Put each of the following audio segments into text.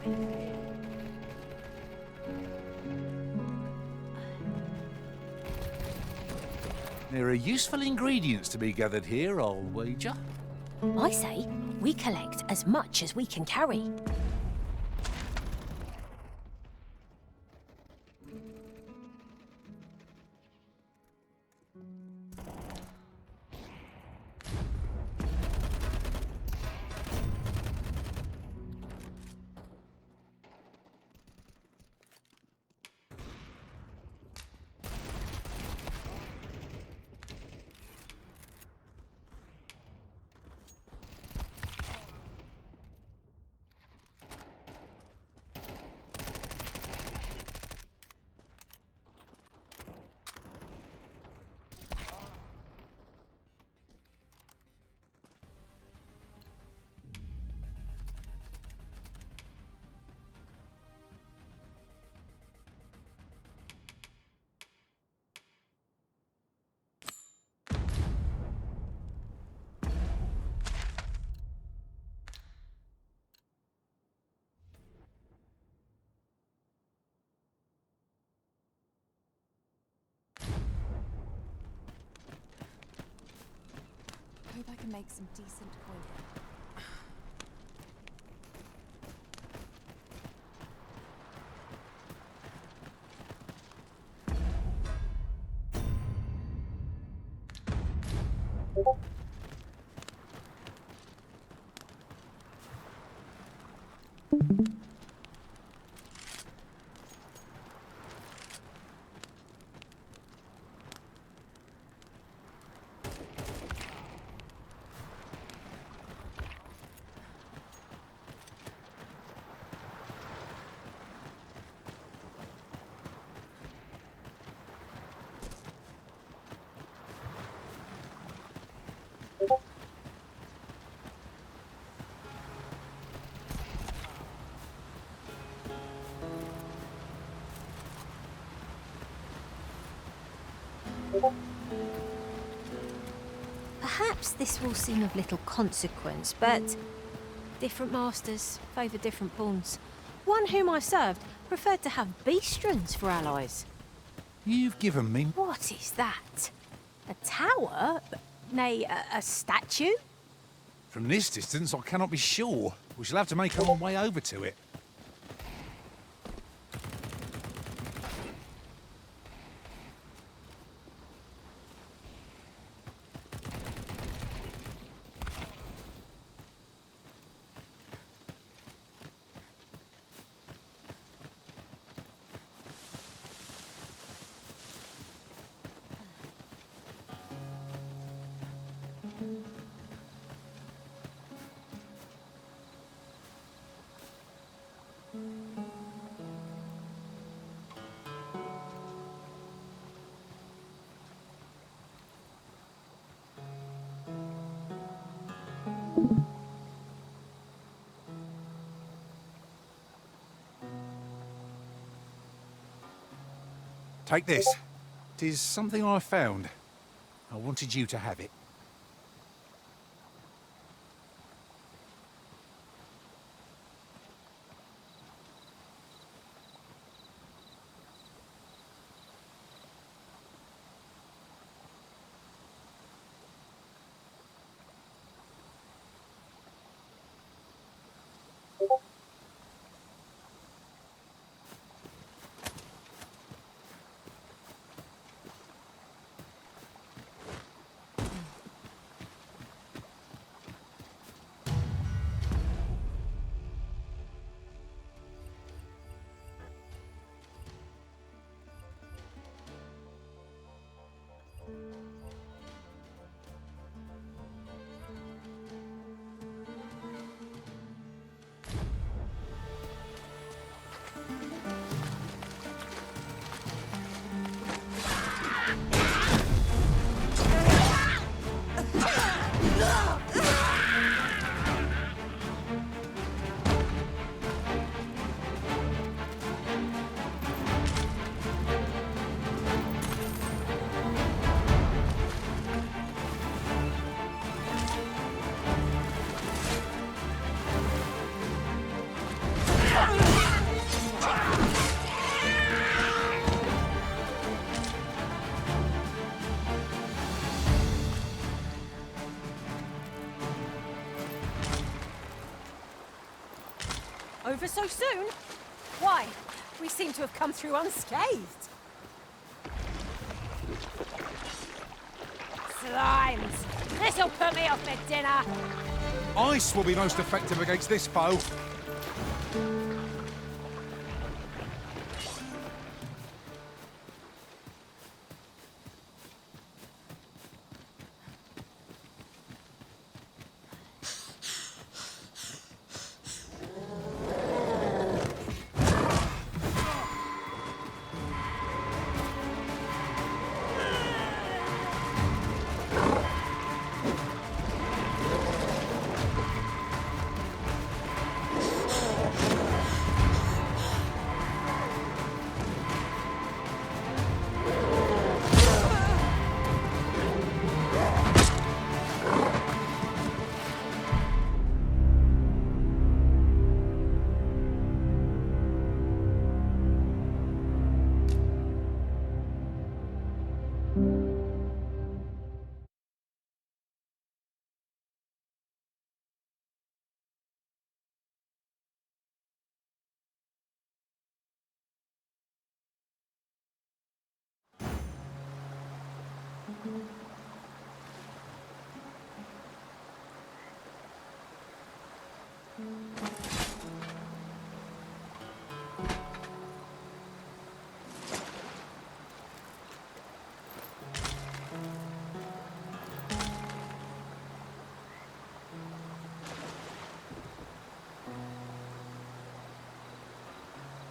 There are useful ingredients to be gathered here, I'll wager. I say we collect as much as we can carry. Hope I can make some decent coin here. Perhaps this will seem of little consequence, but different masters favour different pawns. One whom I served preferred to have beastrons for allies. You've given me... What is that? A tower? Nay, a statue? From this distance, I cannot be sure. We shall have to make our way over to it. Take this. It is something I found. I wanted you to have it. Over so soon? Why? We seem to have come through unscathed. Slimes! This'll put me off my dinner! Ice will be most effective against this foe.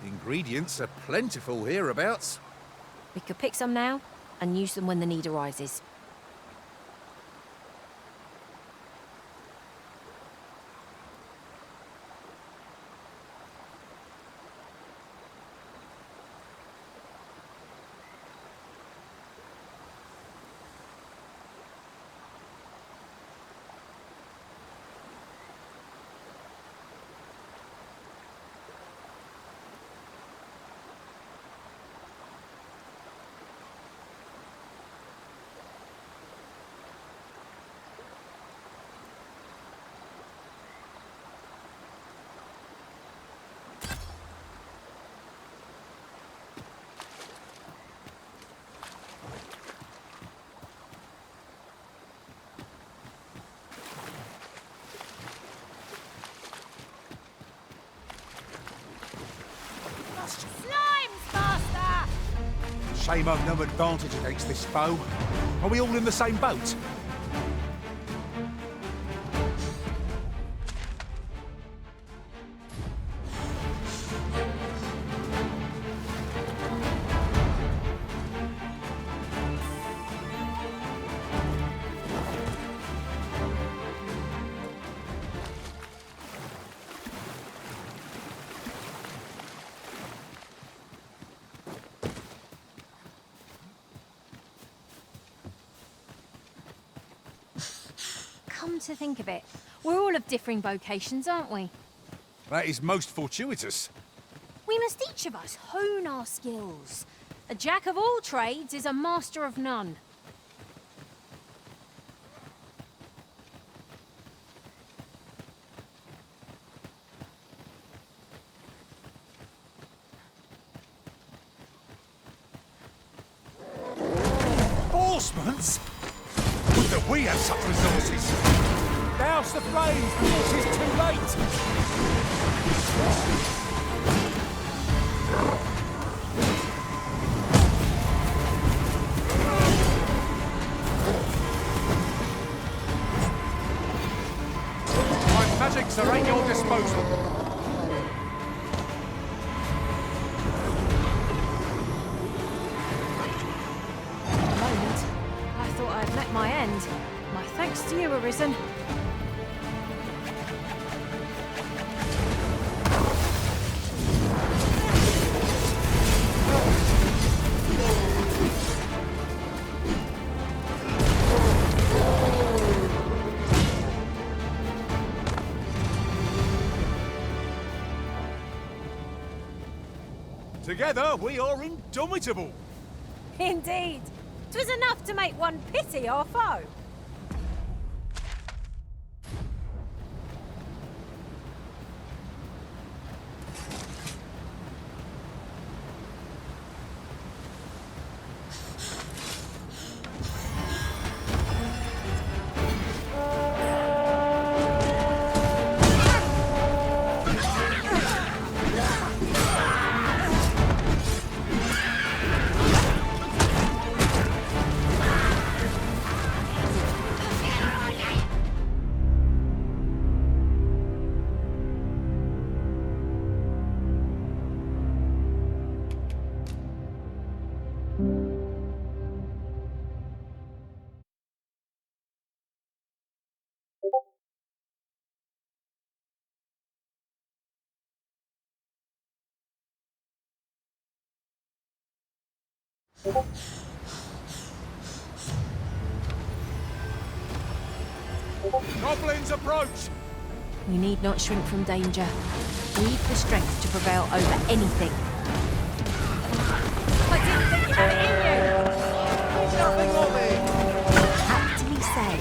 Ingredients are plentiful hereabouts. We could pick some now and use them when the need arises. Slimes, Master! Shame I've no advantage against this foe. Are we all in the same boat? Come to think of it, we're all of differing vocations, aren't we? That is most fortuitous. We must each of us hone our skills. A jack of all trades is a master of none. Reinforcements? Would that we had such resources! Douse the flames before it is too late! My magics are at your disposal. I thought I had met my end. My thanks to you, Arisen. Together, we are indomitable. Indeed. 'Twas enough to make one pity our foe. Goblins approach! We need not shrink from danger. We've the strength to prevail over anything. I didn't think you had it in you! Nothing of it! Aptly said.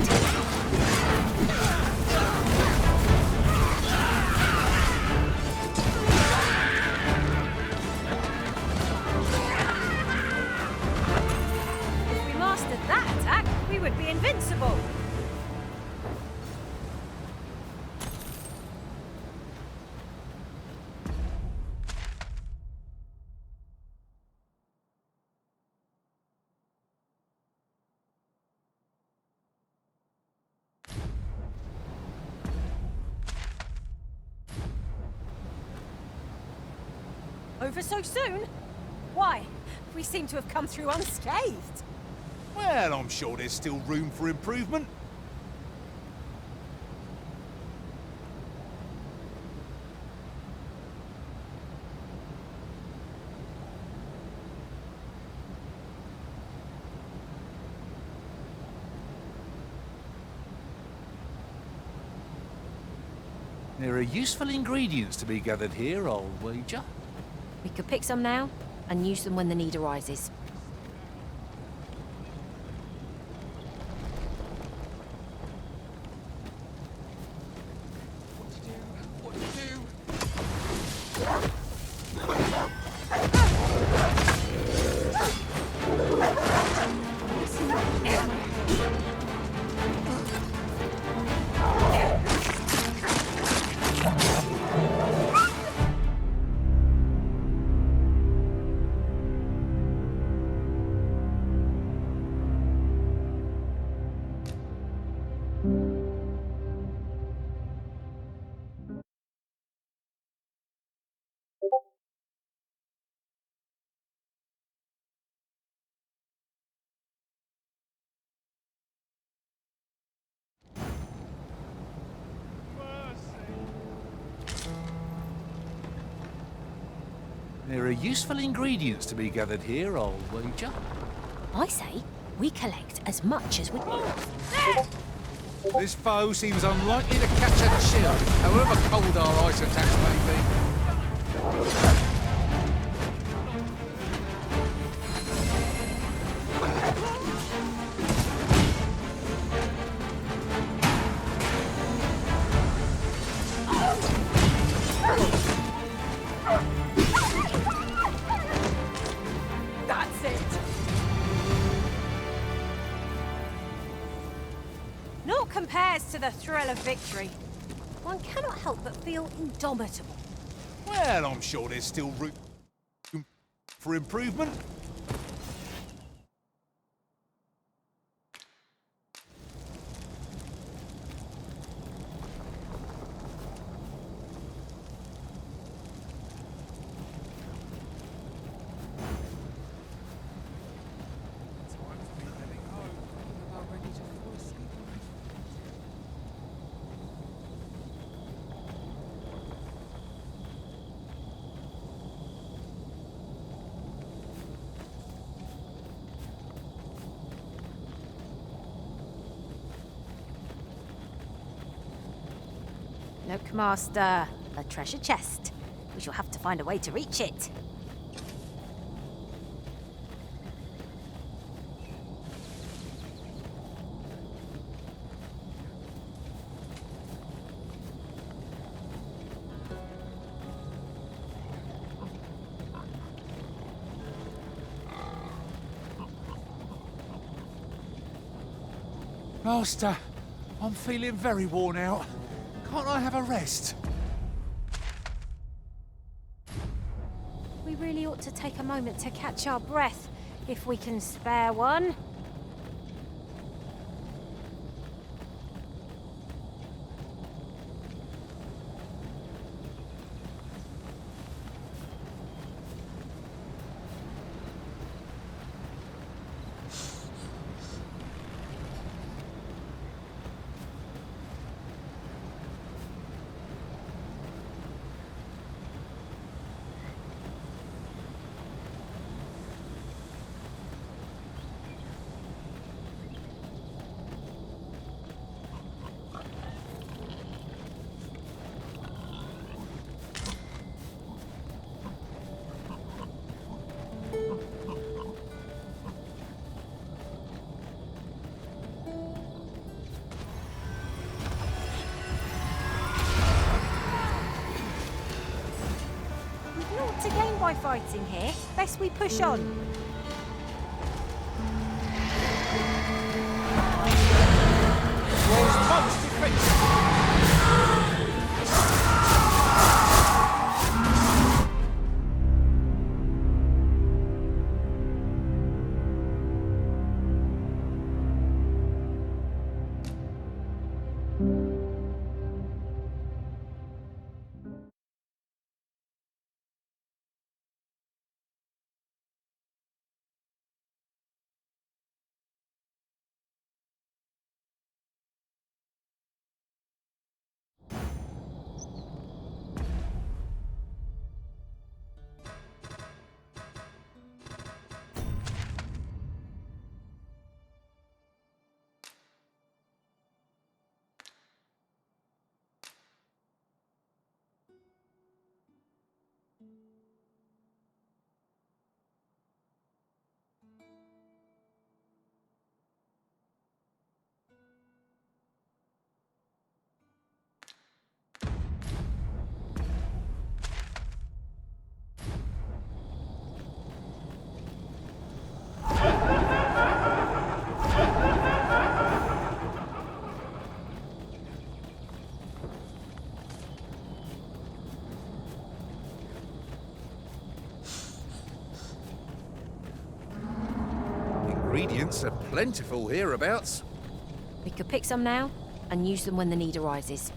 If we mastered that attack, we would be invincible. Over so soon? Why? We seem to have come through unscathed. Well, I'm sure there's still room for improvement. There are useful ingredients to be gathered here, I'll wager. We could pick some now and use them when the need arises. What to do? There are useful ingredients to be gathered here, I'll wager. I say we collect as much as we... This foe seems unlikely to catch a chill, however cold our ice attacks may be. That's it! Naught compares to the thrill of victory. One cannot help but feel indomitable. Well, I'm sure there's still room for improvement. About ready to fall asleep. Look, Master, a treasure chest. We shall have to find a way to reach it. Master, I'm feeling very worn out. Can't I have a rest? We really ought to take a moment to catch our breath, if we can spare one. to gain by fighting here. Best we push on. World's most defensive. Ingredients are plentiful hereabouts. We could pick some now and use them when the need arises.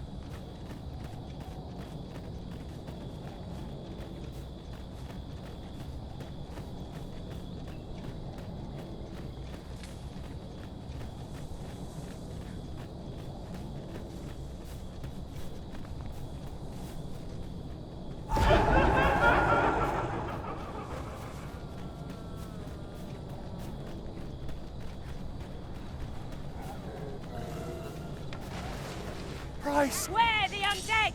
Price! Where the undead?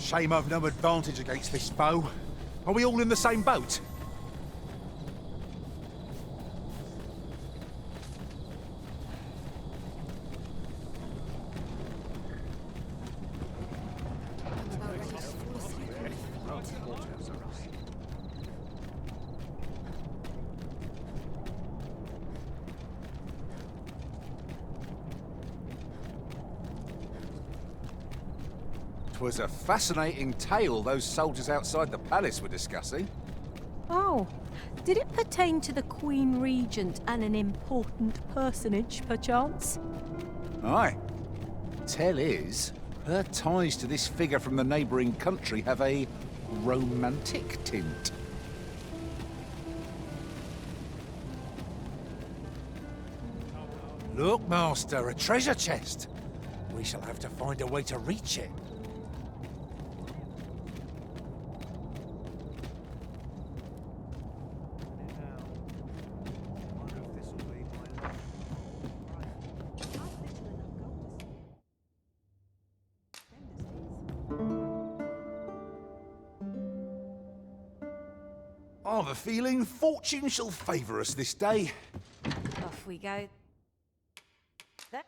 Shame I've no advantage against this foe. Are we all in the same boat? Was a fascinating tale those soldiers outside the palace were discussing. Oh, did it pertain to the Queen Regent and an important personage, perchance? Aye. Tell is, her ties to this figure from the neighbouring country have a romantic tint. Look, Master, a treasure chest. We shall have to find a way to reach it. I've a feeling fortune shall favour us this day. Off we go. There.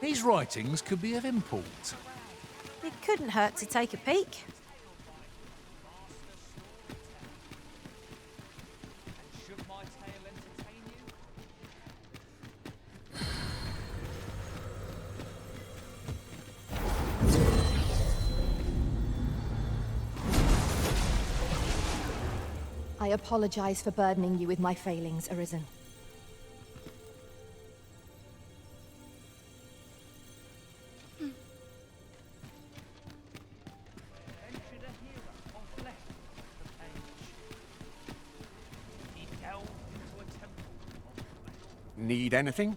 These writings could be of import. It couldn't hurt to take a peek. Should my tale entertain you? I apologize for burdening you with my failings, Arisen. Ventured a hero off left the page. He delved into a temple of flesh. Need anything?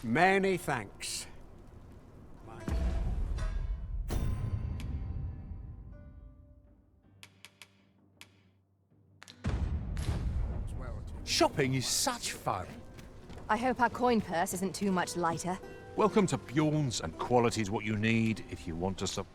Many thanks. Shopping is such fun. I hope our coin purse isn't too much lighter. Welcome to Bjorn's, and quality's what you need if you want to survive.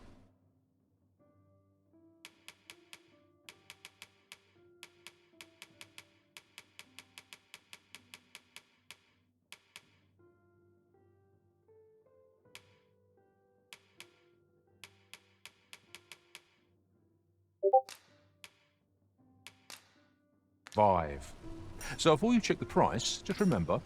So before you check the price, just remember,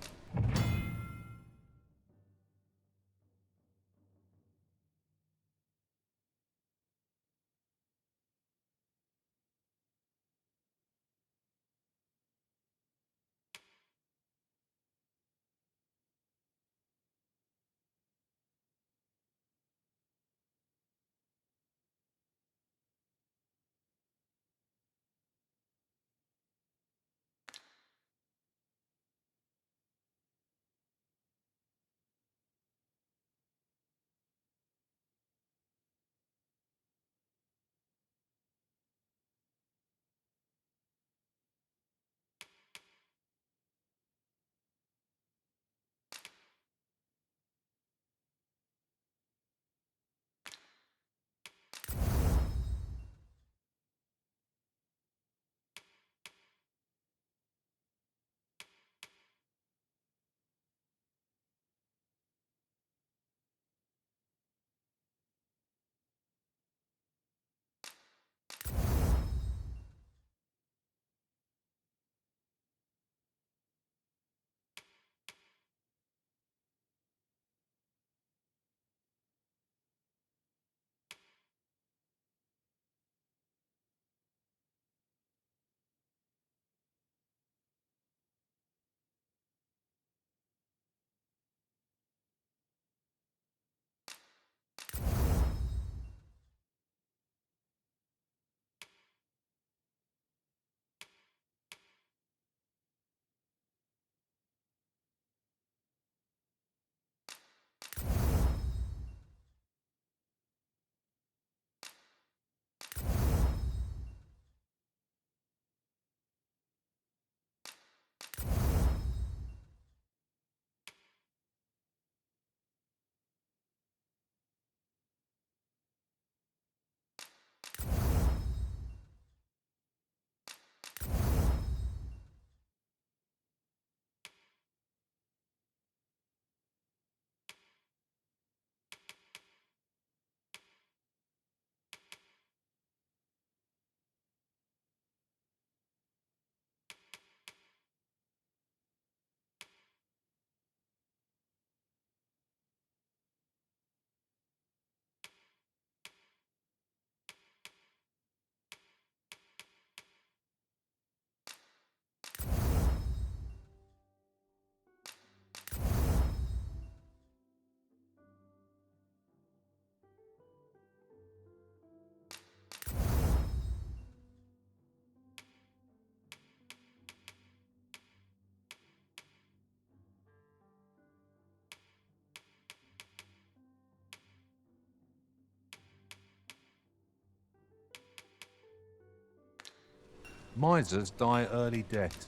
Misers die early death.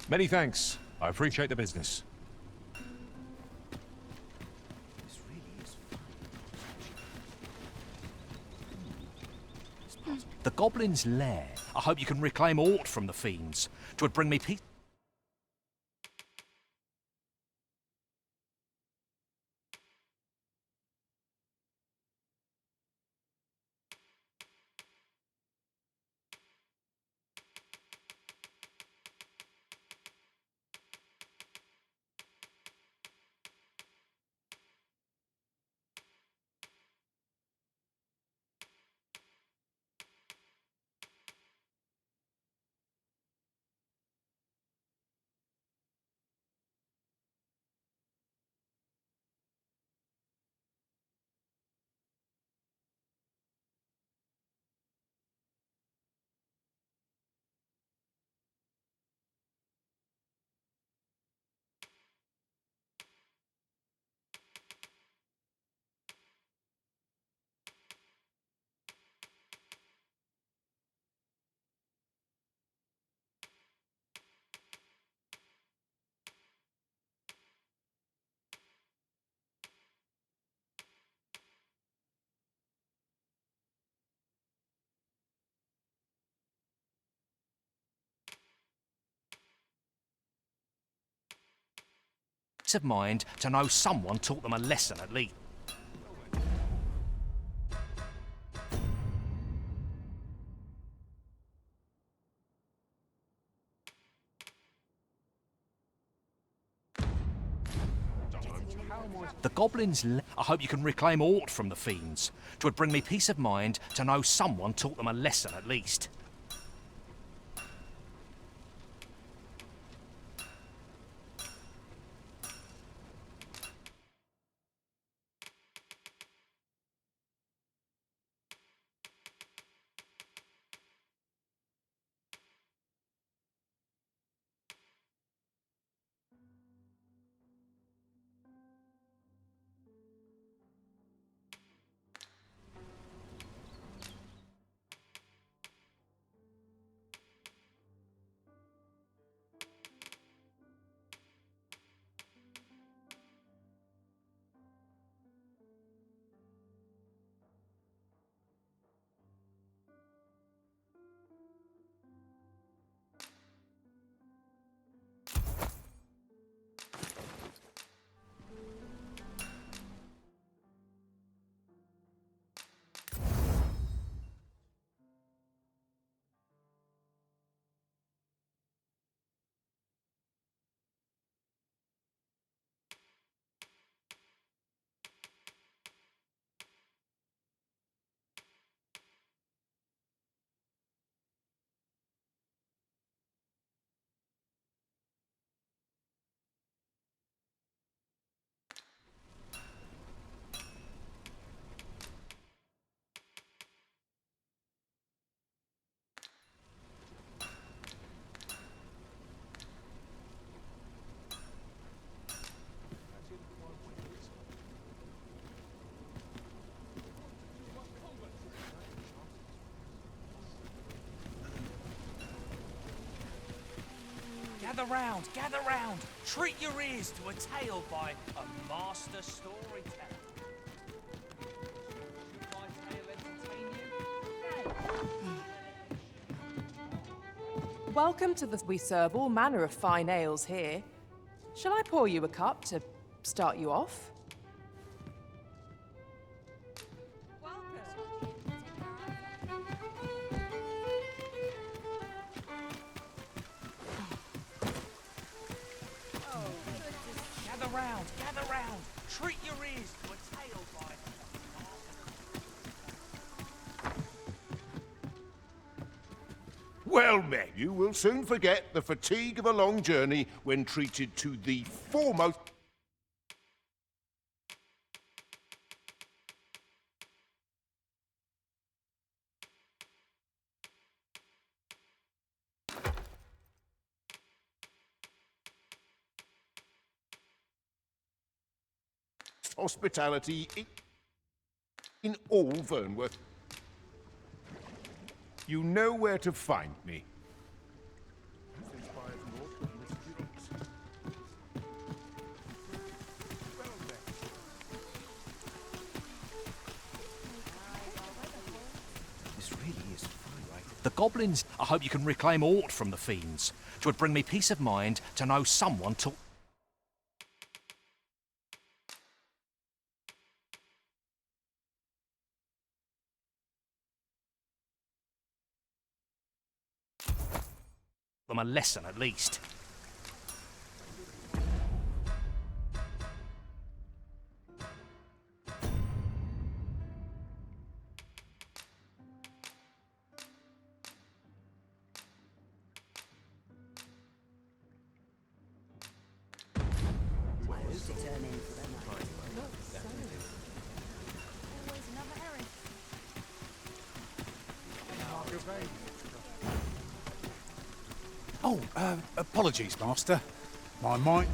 Many thanks. I appreciate the business. This really is fun. The Goblin's Lair. I hope you can reclaim aught from the fiends. 'Twould bring me peace. Of mind to know someone taught them a lesson at least. The Goblin's Lair. I hope you can reclaim aught from the fiends. 'Twould bring me peace of mind to know someone taught them a lesson at least. Gather round. Treat your ears to a tale by a master storyteller. My tale entertain you? Welcome to the. We serve all manner of fine ales here. Shall I pour you a cup to start you off? Gather round. Treat your ears to a tale by Well met, you will soon forget the fatigue of a long journey when treated to the foremost. Hospitality in all Vernworth. You know where to find me. This really is fun, right? The goblins. I hope you can reclaim aught from the fiends. 'Twould bring me peace of mind to know someone took them a lesson at least. Oh, apologies, Master. My mind...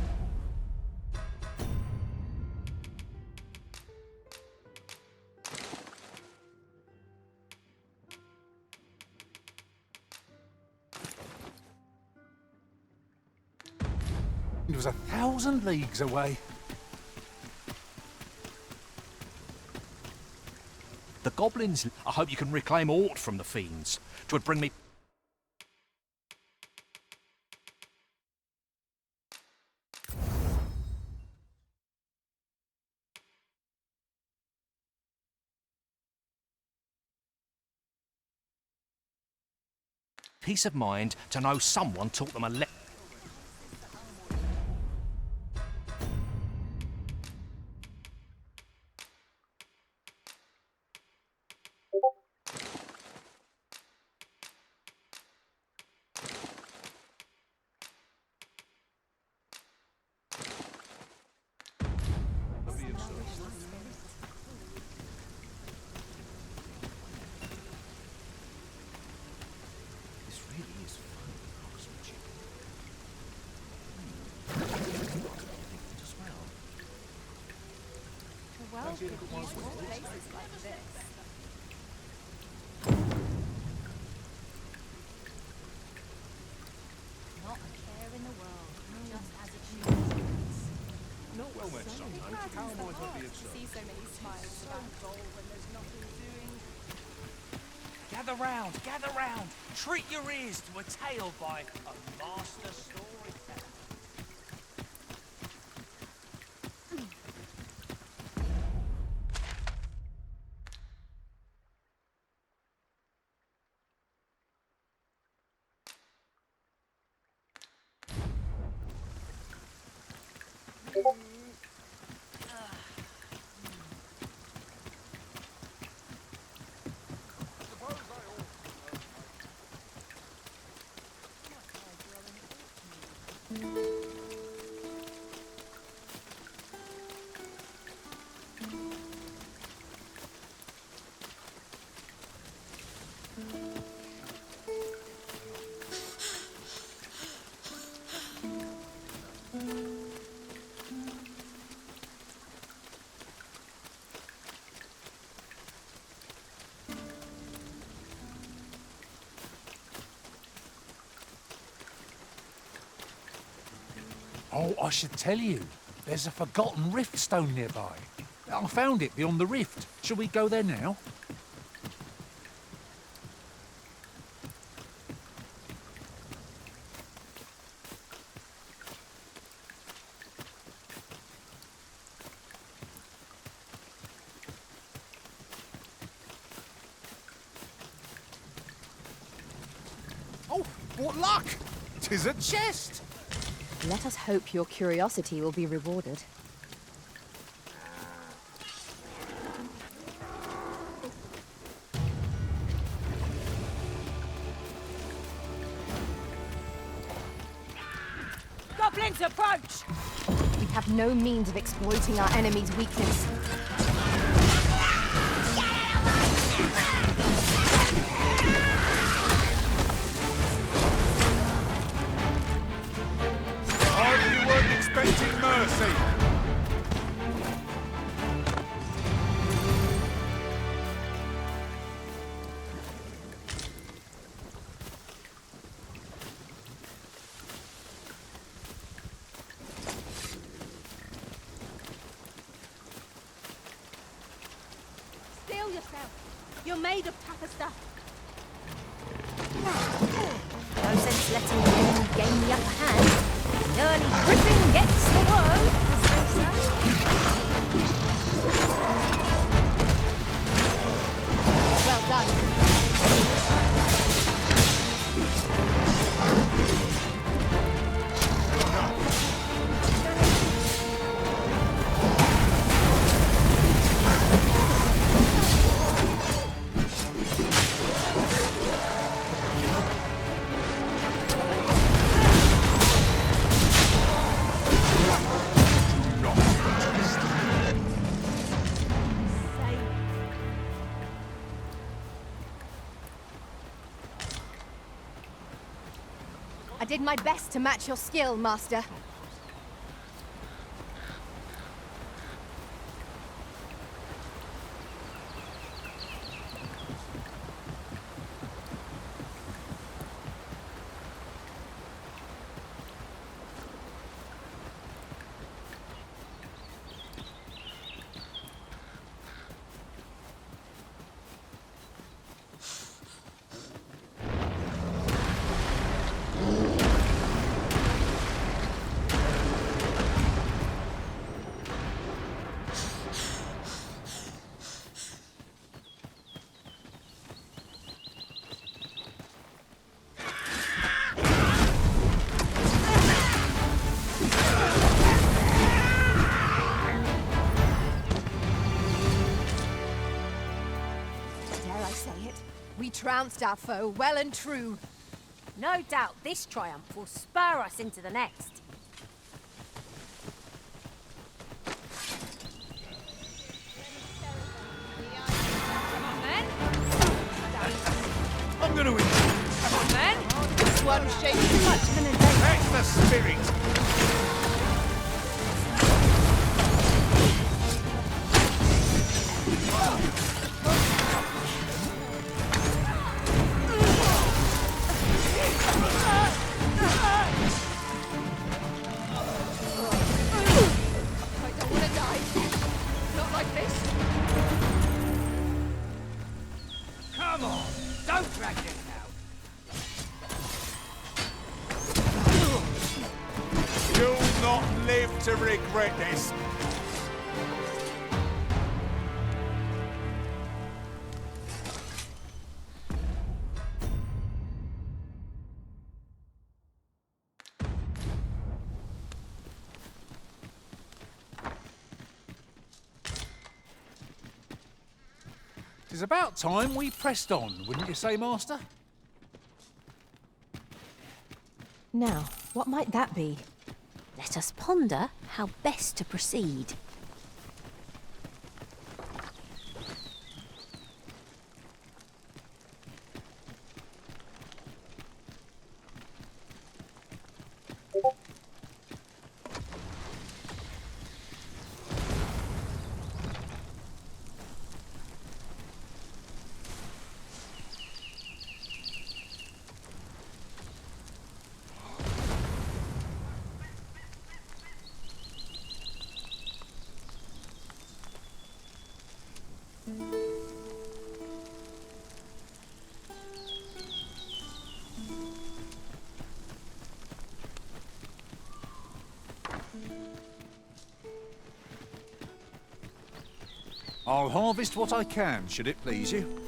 It was 1,000 leagues away. The goblins. I hope you can reclaim aught from the fiends. 'Twould bring me peace of mind to know someone taught them a lesson. This really is fun, craftsmanship. Not a care in the world, just as it should be. Well met sometimes. How might I be of service? See so many smiles about goal when there's nothing doing. Gather round. Treat your ears to a tale by a master storyteller. Oh, I should tell you. There's a forgotten rift stone nearby. I found it beyond the rift. Shall we go there now? Oh, what luck! 'Tis a chest! Let us hope your curiosity will be rewarded. Goblins approach! We have no means of exploiting our enemy's weakness. You weren't expecting mercy. yourself. You're made of tougher stuff. No sense letting the enemy gain the upper hand. The early griffin gets the worm, as they say. Well done. I did my best to match your skill, Master. We trounced our foe well and true. No doubt this triumph will spur us into the next. Come on, then. I'm gonna win. Come on, then. This one shapes too much of an adventure. That's the spirit. Come on, don't drag this out. You'll not live to regret this. It's about time we pressed on, wouldn't you say, Master? Now, what might that be? Let us ponder how best to proceed. I'll harvest what I can, should it please you.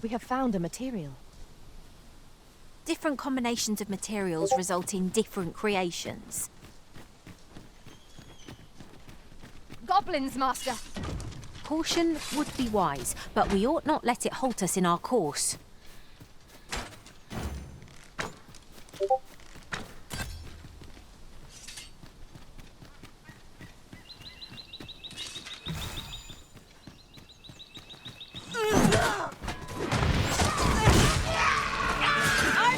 We have found a material. Different combinations of materials result in different creations. Goblins, Master! Caution would be wise, but we ought not let it halt us in our course. I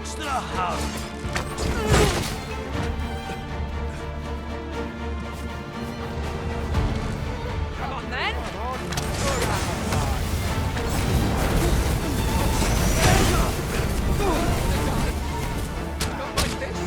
Watch the hub! Come on then. Not like this.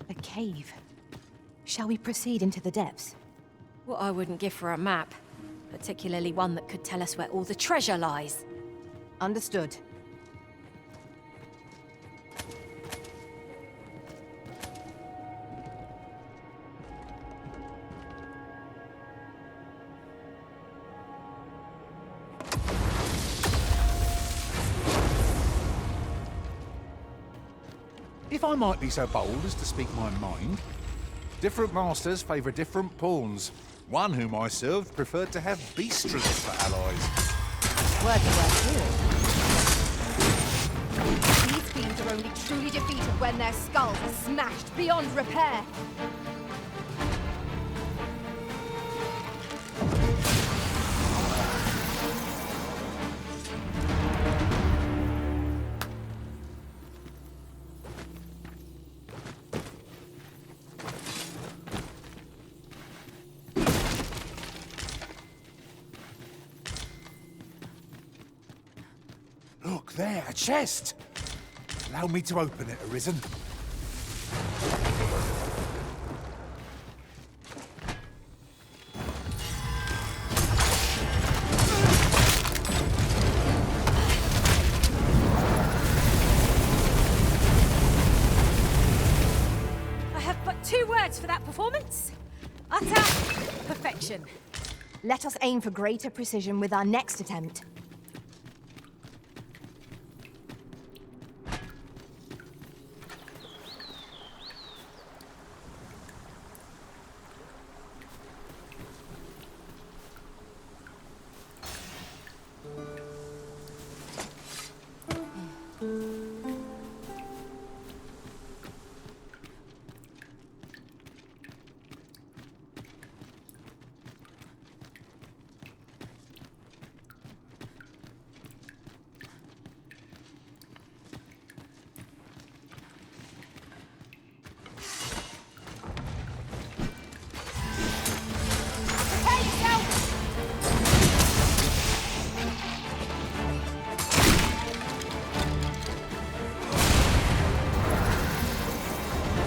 A cave. Shall we proceed into the depths? What I wouldn't give for a map, particularly one that could tell us where all the treasure lies. Understood. If I might be so bold as to speak my mind, different masters favour different pawns. One whom I served preferred to have beastrons for allies. Words worth hearing. These fiends are only truly defeated when their skulls are smashed beyond repair. Look there, a chest! Allow me to open it, Arisen. I have but 2 words for that performance. Utter perfection. Let us aim for greater precision with our next attempt.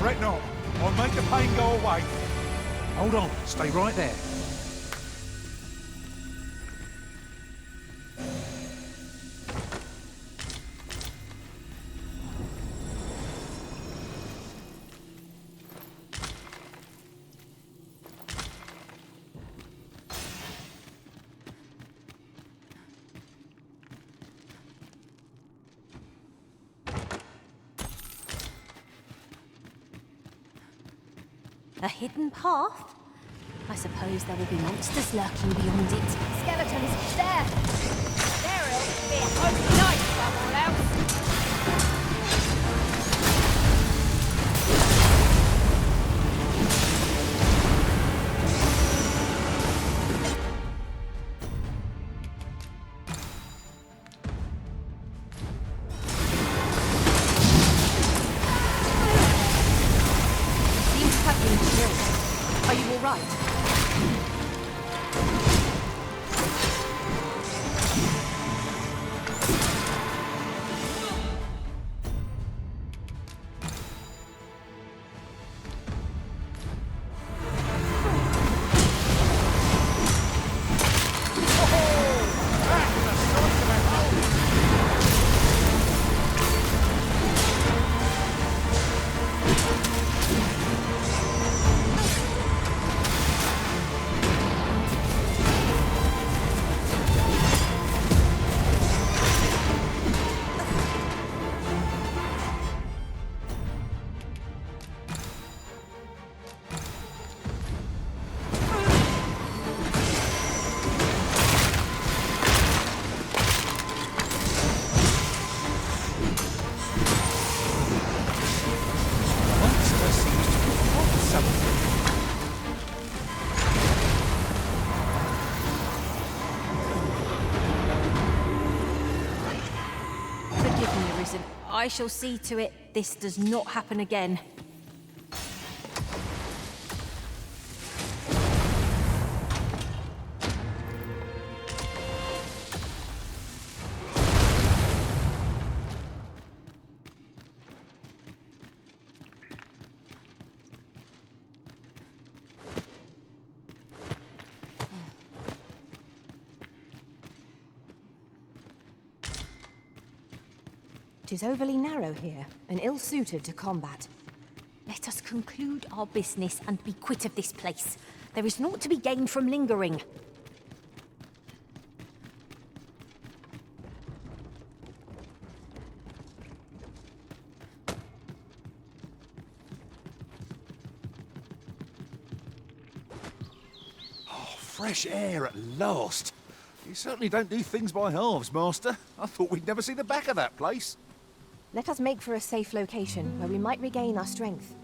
Fret not. I'll make the pain go away. Hold on, stay right there. A hidden path? I suppose there will be monsters lurking beyond it. Skeletons, there! There will be a whole night above all else. Seems to have been killed. Are you all right? Listen, I shall see to it this does not happen again. Tis overly narrow here, and ill-suited to combat. Let us conclude our business and be quit of this place. There is naught to be gained from lingering. Fresh air at last. You certainly don't do things by halves, Master. I thought we'd never see the back of that place. Let us make for a safe location where we might regain our strength.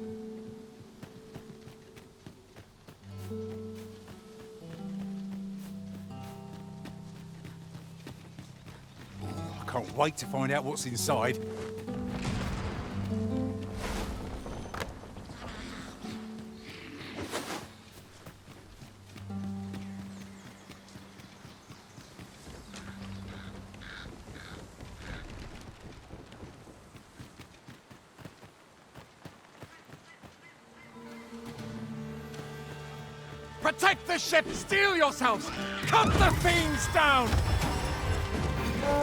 I can't wait to find out what's inside. Protect the ship! Steel yourselves! Cut the fiends down!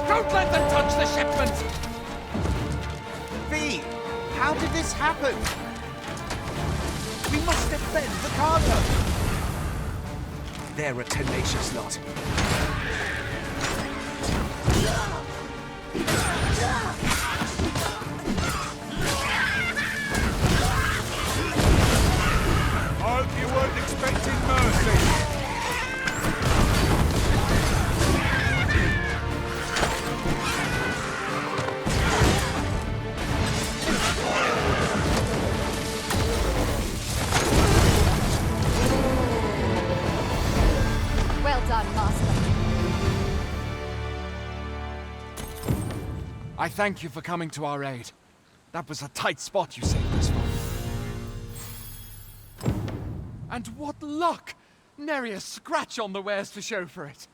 Don't let them touch the shipment! V, how did this happen? We must defend the cargo! They're a tenacious lot. I hope you weren't expecting mercy. Well done, Master. I thank you for coming to our aid. That was a tight spot you saved us from. And what luck! Nary a scratch on the wares to show for it.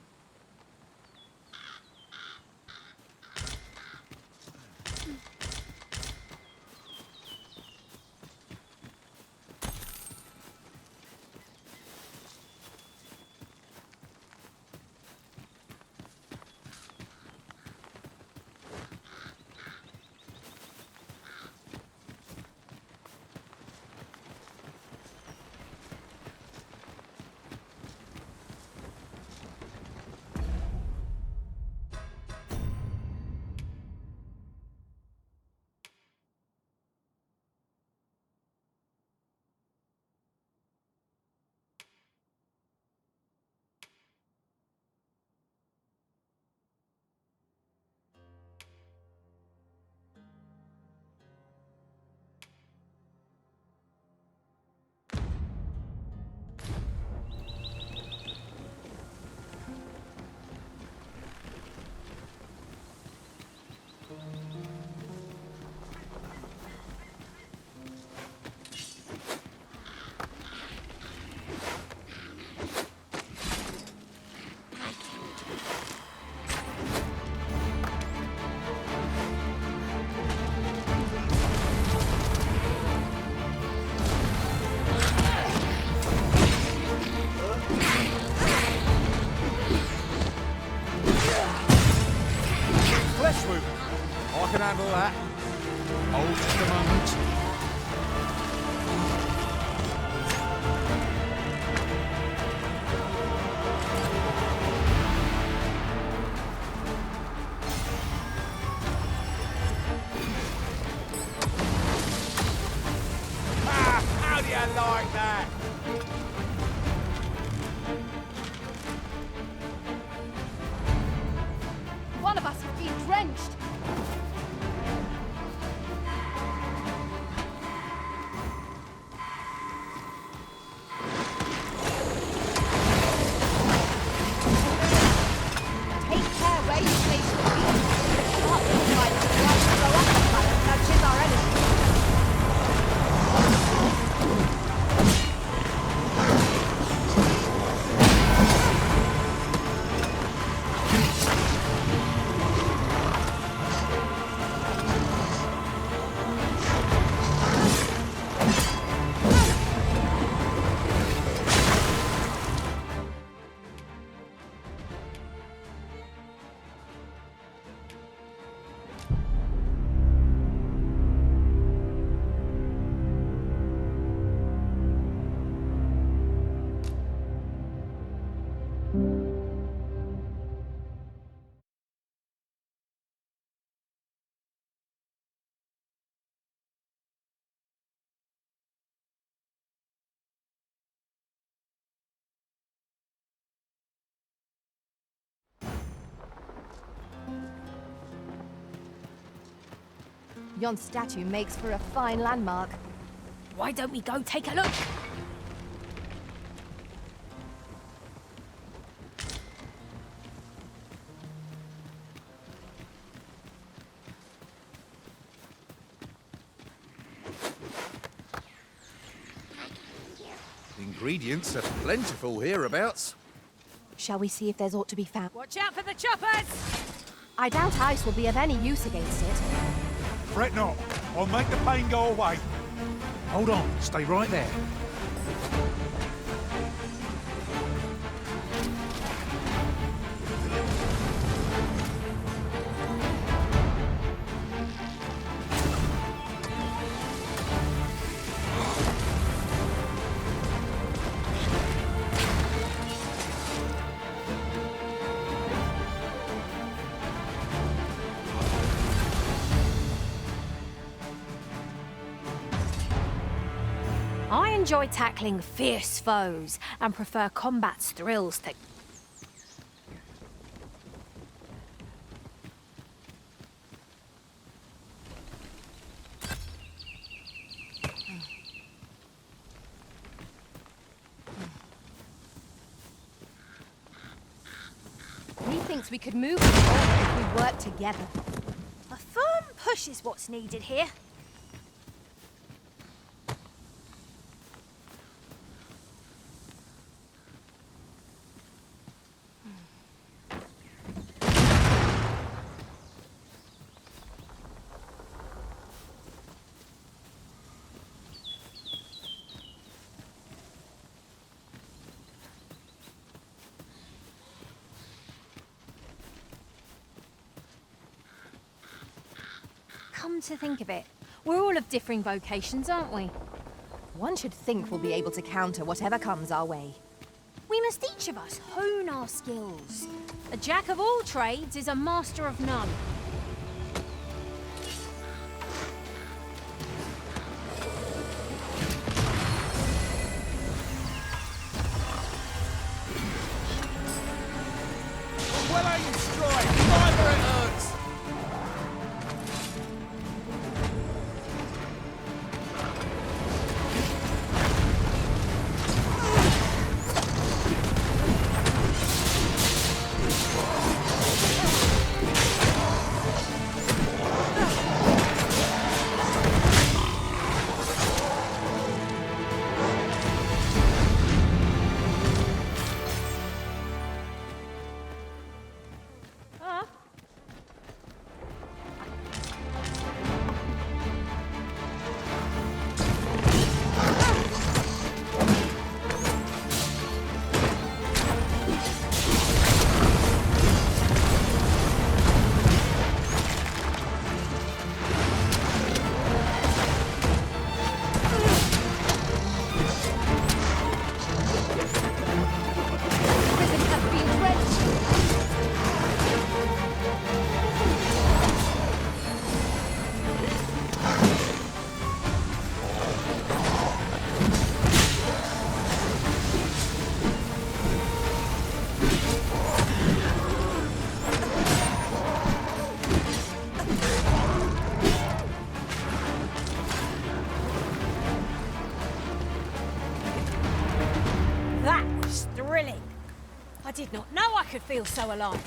I can handle that. Hold just a moment. How do you like that? One of us has been drenched. Take care where you place your feet. Not the right to go Yon statue makes for a fine landmark. Why don't we go take a look? Ingredients are plentiful hereabouts. Shall we see if there's aught to be found? Watch out for the choppers! I doubt ice will be of any use against it. Fret not. I'll make the pain go away. Hold on, stay right there. I enjoy tackling fierce foes and prefer combat's thrills to... Methinks we could move forward if we work together. A firm push is what's needed here. Come to think of it, we're all of differing vocations, aren't we? One should think we'll be able to counter whatever comes our way. We must each of us hone our skills. A jack of all trades is a master of none. Well aimed strike! Right where it hurts! That was thrilling. I did not know I could feel so alive.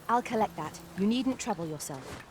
I'll collect that. You needn't trouble yourself.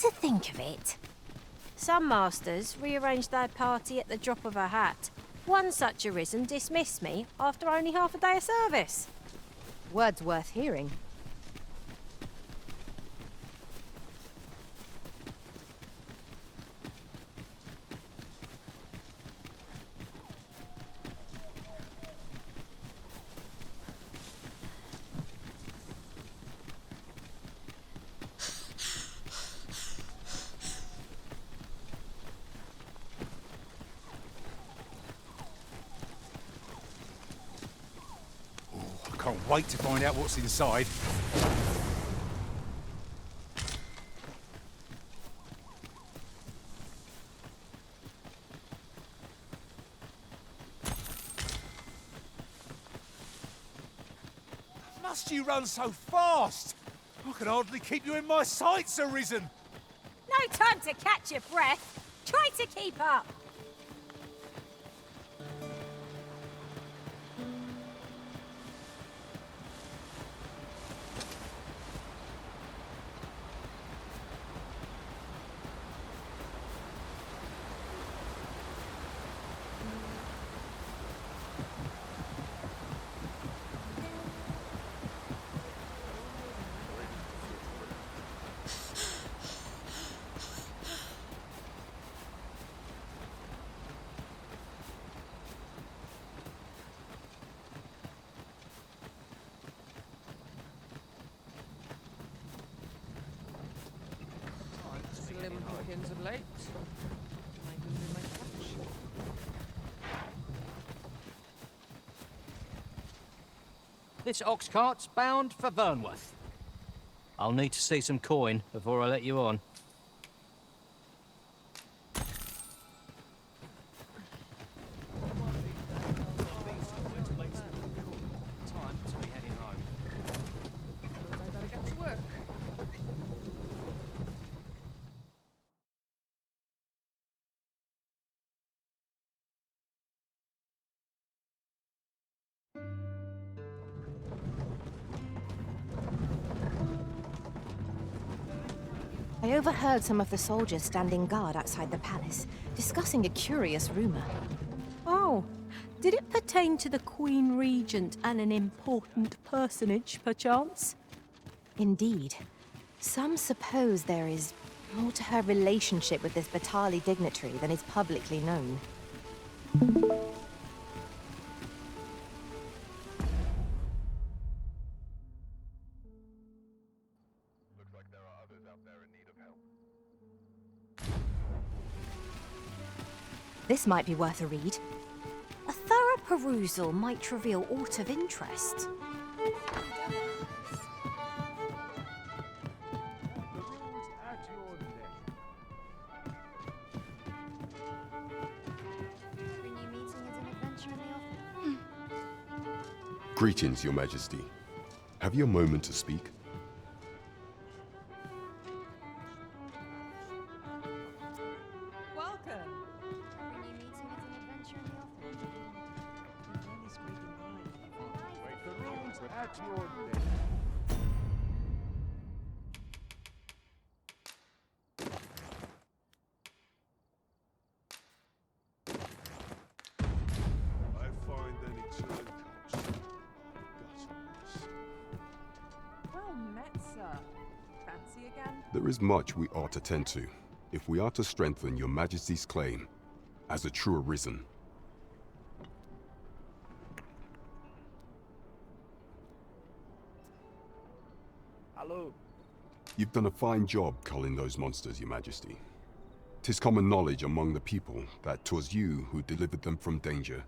to think of it, some masters rearrange their party at the drop of a hat. One such arisen dismissed me after only half a day of service. Words worth hearing. I can't wait to find out what's inside. Must you run so fast? I can hardly keep you in my sights, Arisen. No time to catch your breath. Try to keep up. Slim pickings of late. Making my catch. This ox cart's bound for Vernworth. I'll need to see some coin before I let you on. Time to be heading home. I better get to work. I overheard some of the soldiers standing guard outside the palace, discussing a curious rumor. Oh, did it pertain to the Queen Regent and an important personage, perchance? Indeed. Some suppose there is more to her relationship with this Batali dignitary than is publicly known. Looks like there are others out there in need of help. This might be worth a read. A thorough perusal might reveal aught of interest. Greetings, Your Majesty. Have you a moment to speak? Welcome. I find that eternal constant. Well met, sir. Fancy again? There is much we ought to tend to, if we are to strengthen Your Majesty's claim as a true Arisen. Hello. You've done a fine job culling those monsters, Your Majesty. 'Tis common knowledge among the people that 'twas you who delivered them from danger.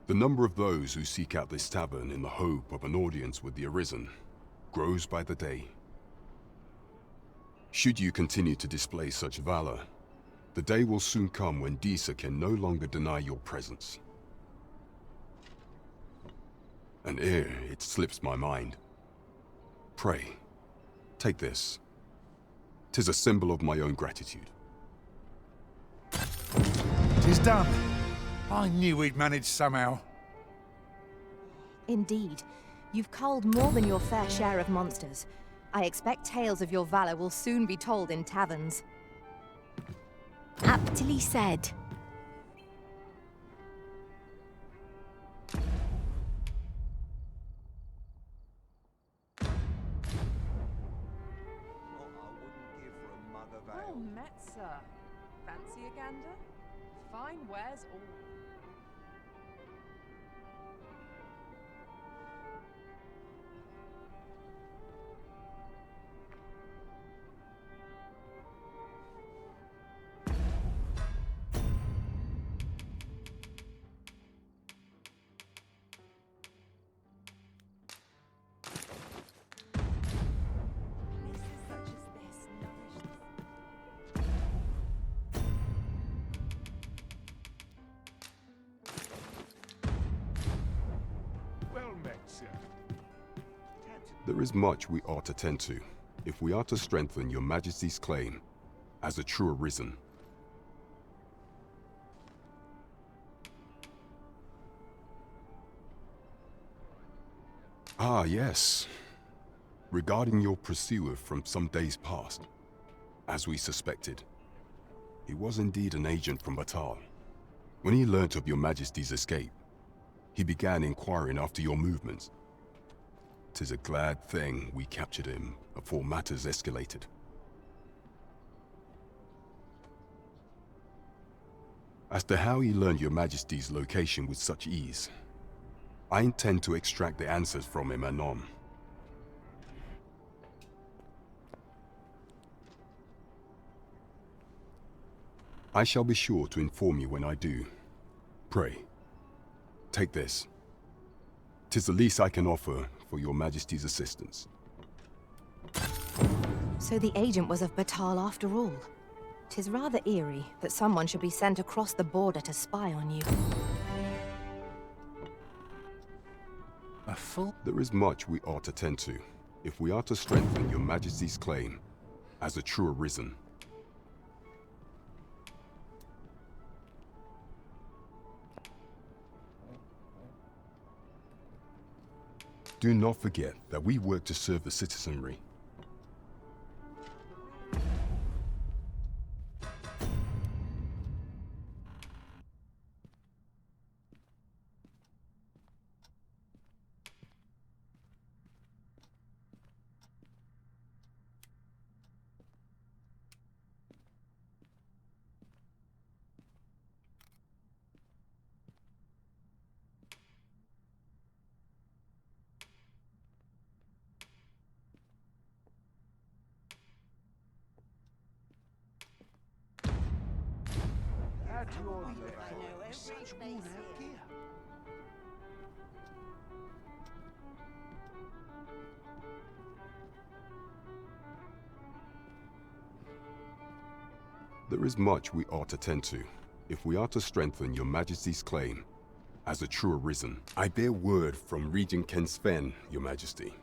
The number of those who seek out this tavern in the hope of an audience with the Arisen grows by the day. Should you continue to display such valor, the day will soon come when Disa can no longer deny your presence. And ere it slips my mind, pray, take this. 'Tis a symbol of my own gratitude. 'Tis done. I knew we'd manage somehow. Indeed. You've culled more than your fair share of monsters. I expect tales of your valor will soon be told in taverns. Aptly said. Oh, Metzer. Fancy a gander? Fine wares all. Well met, sir. There is much we ought to tend to, if we are to strengthen your Majesty's claim as a true arisen. Ah, yes. Regarding your pursuer from some days past, as we suspected, he was indeed an agent from Batal. When he learnt of your Majesty's escape, he began inquiring after your movements. 'Tis a glad thing we captured him before matters escalated. As to how he learned your Majesty's location with such ease, I intend to extract the answers from him anon. I shall be sure to inform you when I do. Pray, take this. 'Tis the least I can offer for your Majesty's assistance. So the agent was of Batal after all. 'Tis rather eerie that someone should be sent across the border to spy on you. A fool? There is much we ought to tend to, if we are to strengthen your Majesty's claim as a true arisen. Do not forget that we work to serve the citizenry. There is much we ought to tend to, if we are to strengthen your Majesty's claim as a true arisen. I bear word from Regent Ken Sven, your Majesty.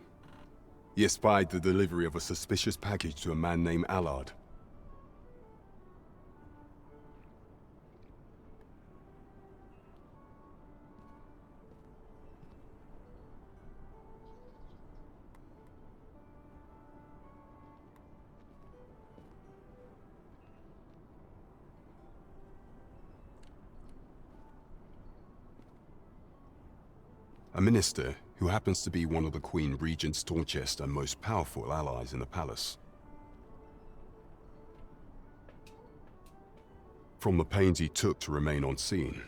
He espied the delivery of a suspicious package to a man named Allard. A minister who happens to be one of the Queen Regent's staunchest and most powerful allies in the palace. From the pains he took to remain on scene,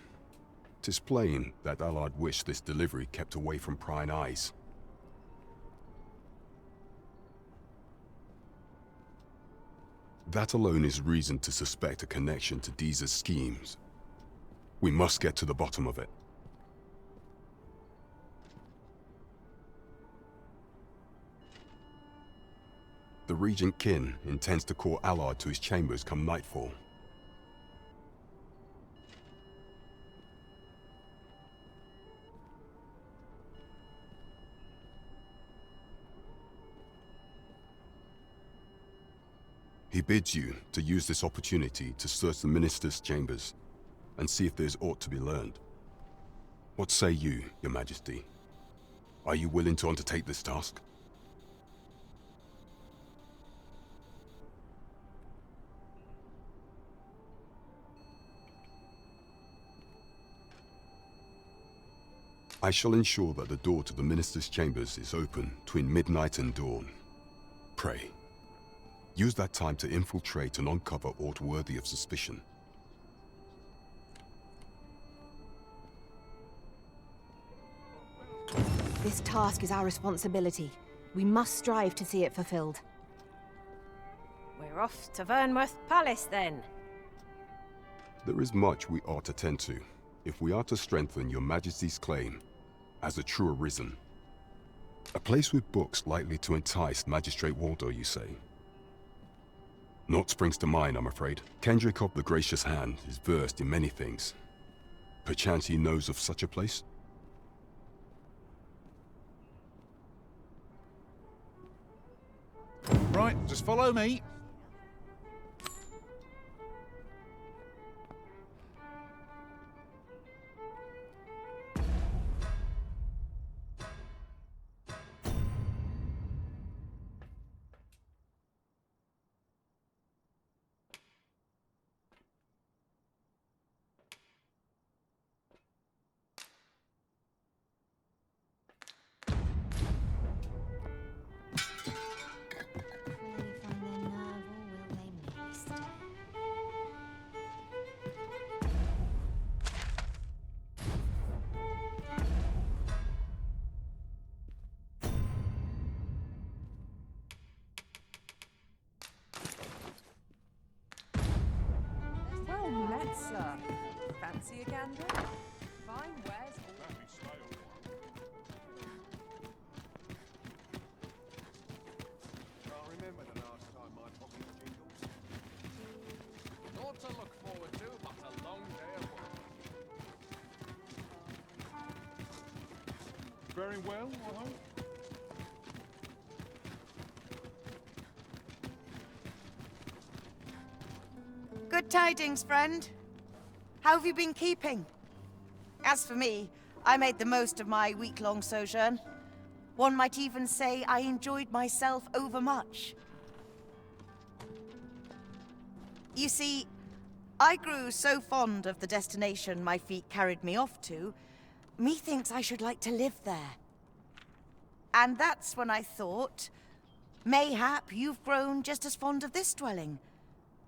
'tis plain that Allard wished this delivery kept away from prying eyes. That alone is reason to suspect a connection to Deeza's schemes. We must get to the bottom of it. The Regent Kin intends to call Allard to his chambers come nightfall. He bids you to use this opportunity to search the minister's chambers and see if there's aught to be learned. What say you, your Majesty? Are you willing to undertake this task? I shall ensure that the door to the minister's chambers is open between midnight and dawn. Pray. Use that time to infiltrate and uncover aught worthy of suspicion. This task is our responsibility. We must strive to see it fulfilled. We're off to Vernworth Palace, then. There is much we ought to tend to, if we are to strengthen your Majesty's claim as a true Arisen. A place with books likely to entice Magistrate Waldo, you say? Naught springs to mind, I'm afraid. Kendrick of the Gracious Hand is versed in many things. Perchance he knows of such a place? Right, just follow me. Well, let's, fancy a gander? Fine wares Can't remember the last time my pocket jingled. Naught to look forward to, but a long day of work. Very well, I hope. Good tidings, friend. How have you been keeping? As for me, I made the most of my week-long sojourn. One might even say I enjoyed myself overmuch. You see, I grew so fond of the destination my feet carried me off to, methinks I should like to live there. And that's when I thought, mayhap you've grown just as fond of this dwelling.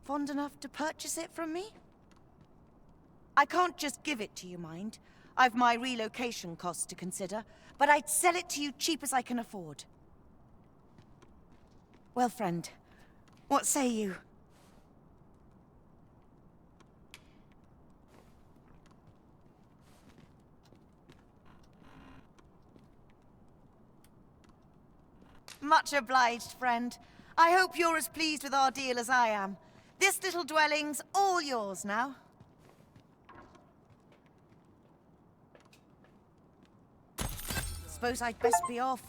Fond enough to purchase it from me? I can't just give it to you, mind. I've my relocation costs to consider, but I'd sell it to you cheap as I can afford. Well, friend, what say you? Much obliged, friend. I hope you're as pleased with our deal as I am. This little dwelling's all yours now. Suppose I'd best be off.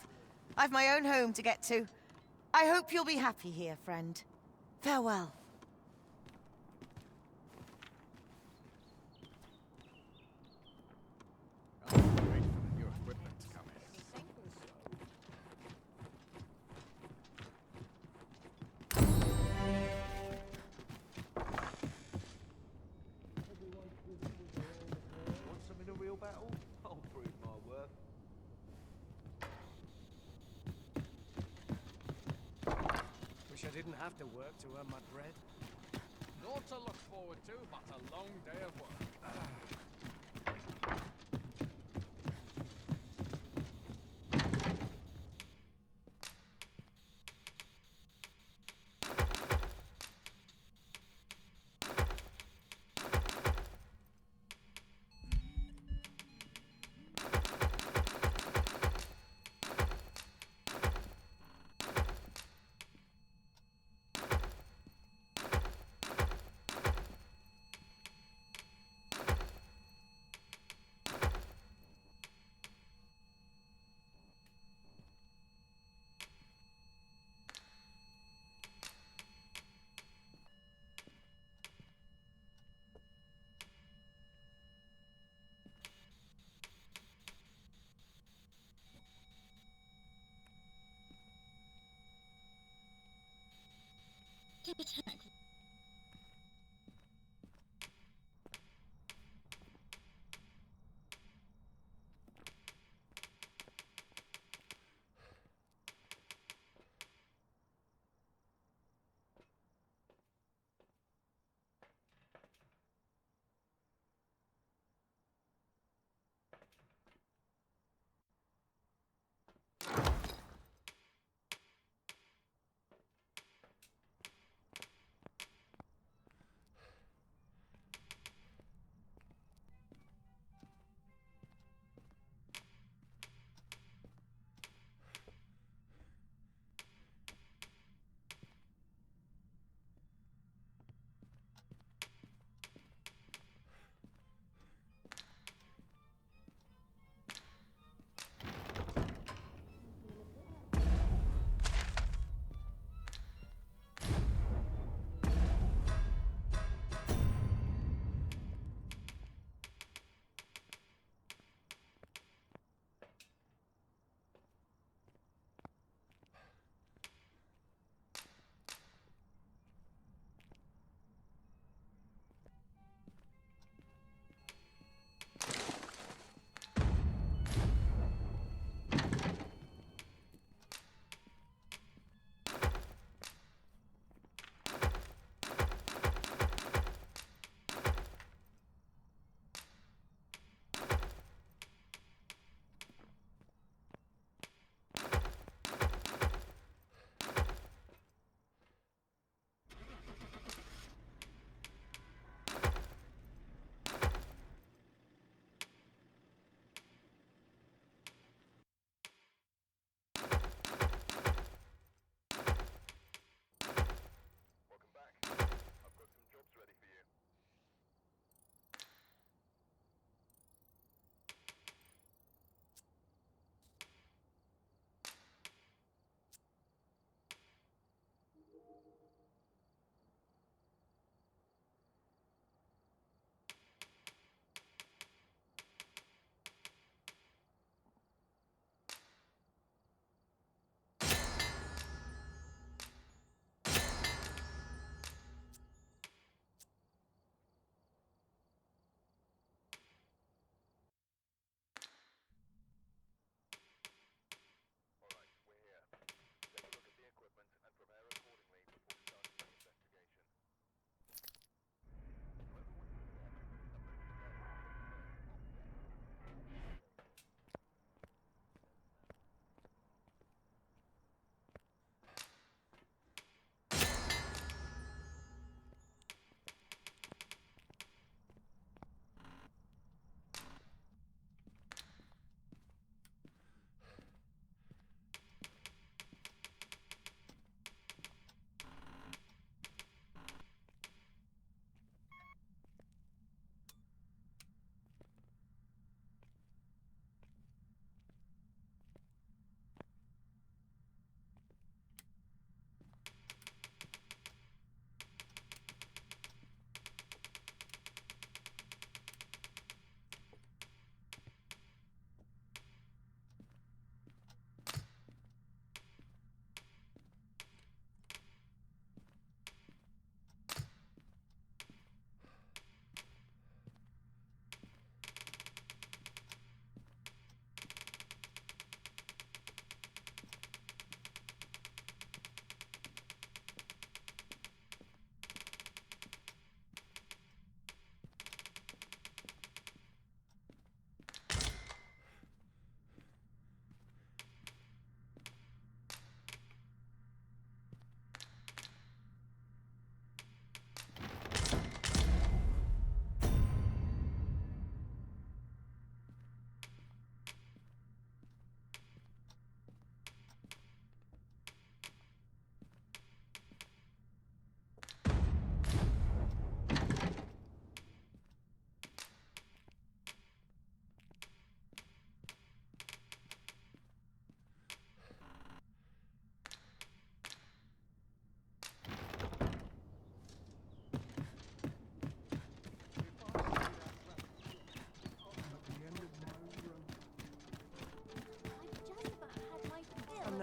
I've my own home to get to. I hope you'll be happy here, friend. Farewell. Want some in a real battle? I'll prove my worth. Wish I didn't have to work to earn my bread. Naught to look forward to, but a long day of work.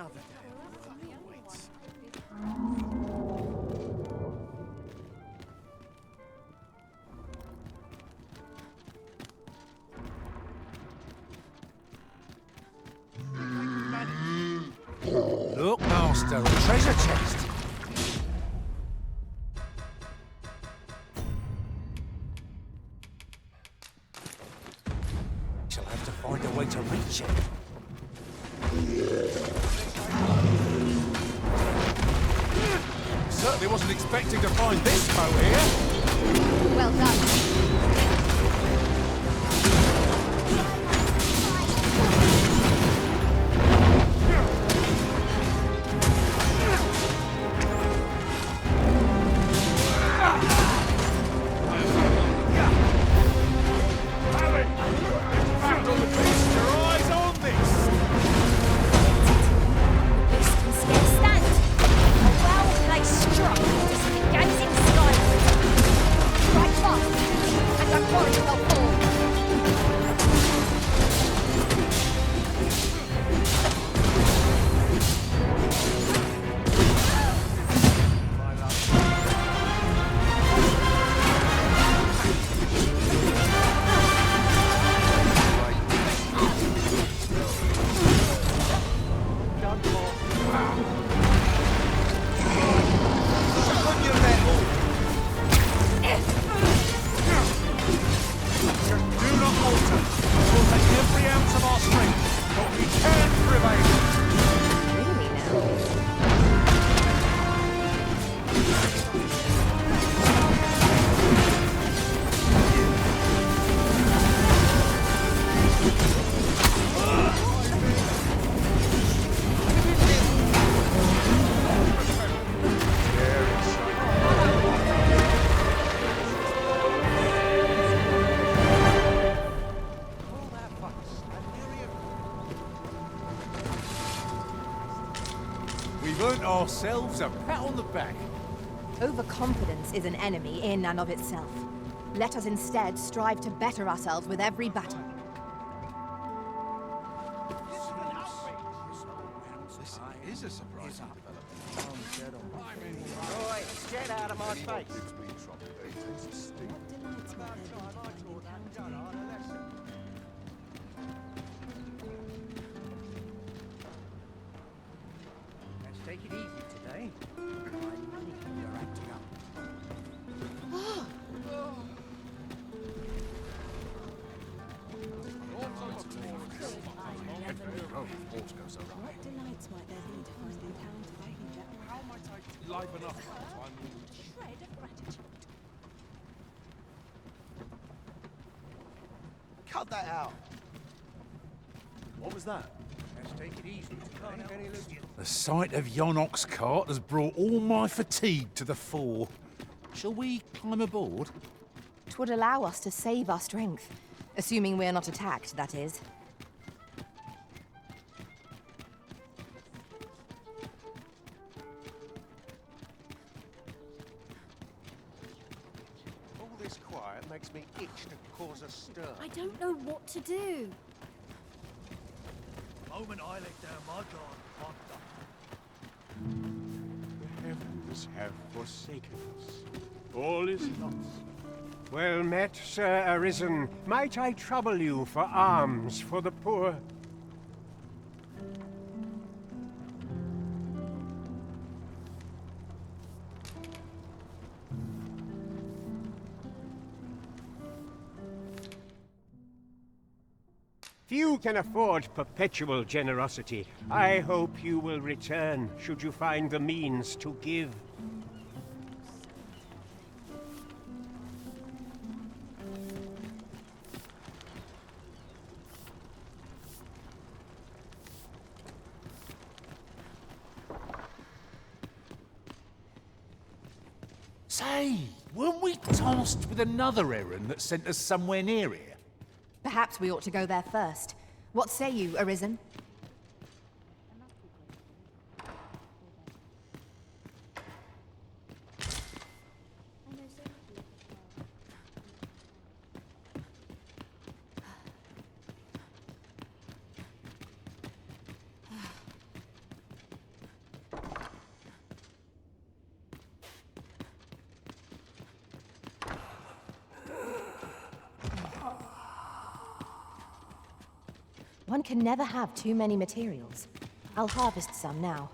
Another day of work awaits. Look, Master, a treasure chest. Shall have to find a way to reach it. Certainly wasn't expecting to find this boat here. Well done. We've earned ourselves a pat on the back. Overconfidence is an enemy in and of itself. Let us instead strive to better ourselves with every battle. This is a surprising development. Right, get out of my face. Let's take it easy today. You're acting up. What delights might there be to find in town today, Jack? How might I liven up my mood? Shred of gratitude. Cut that out. What was that? Let's take it easy today. The sight of yon ox cart has brought all my fatigue to the fore. Shall we climb aboard? 'Twould allow us to save our strength. Assuming we're not attacked, that is. All this quiet makes me itch to cause a stir. I don't know what to do. The moment I let down my guard, I'm done. The heavens have forsaken us. All is lost. Well met, Sir Arisen. Might I trouble you for alms for the poor? Few can afford perpetual generosity. I hope you will return, should you find the means to give. Say, weren't we tasked with another errand that sent us somewhere near here? Perhaps we ought to go there first. What say you, Arisen? One can never have too many materials. I'll harvest some now.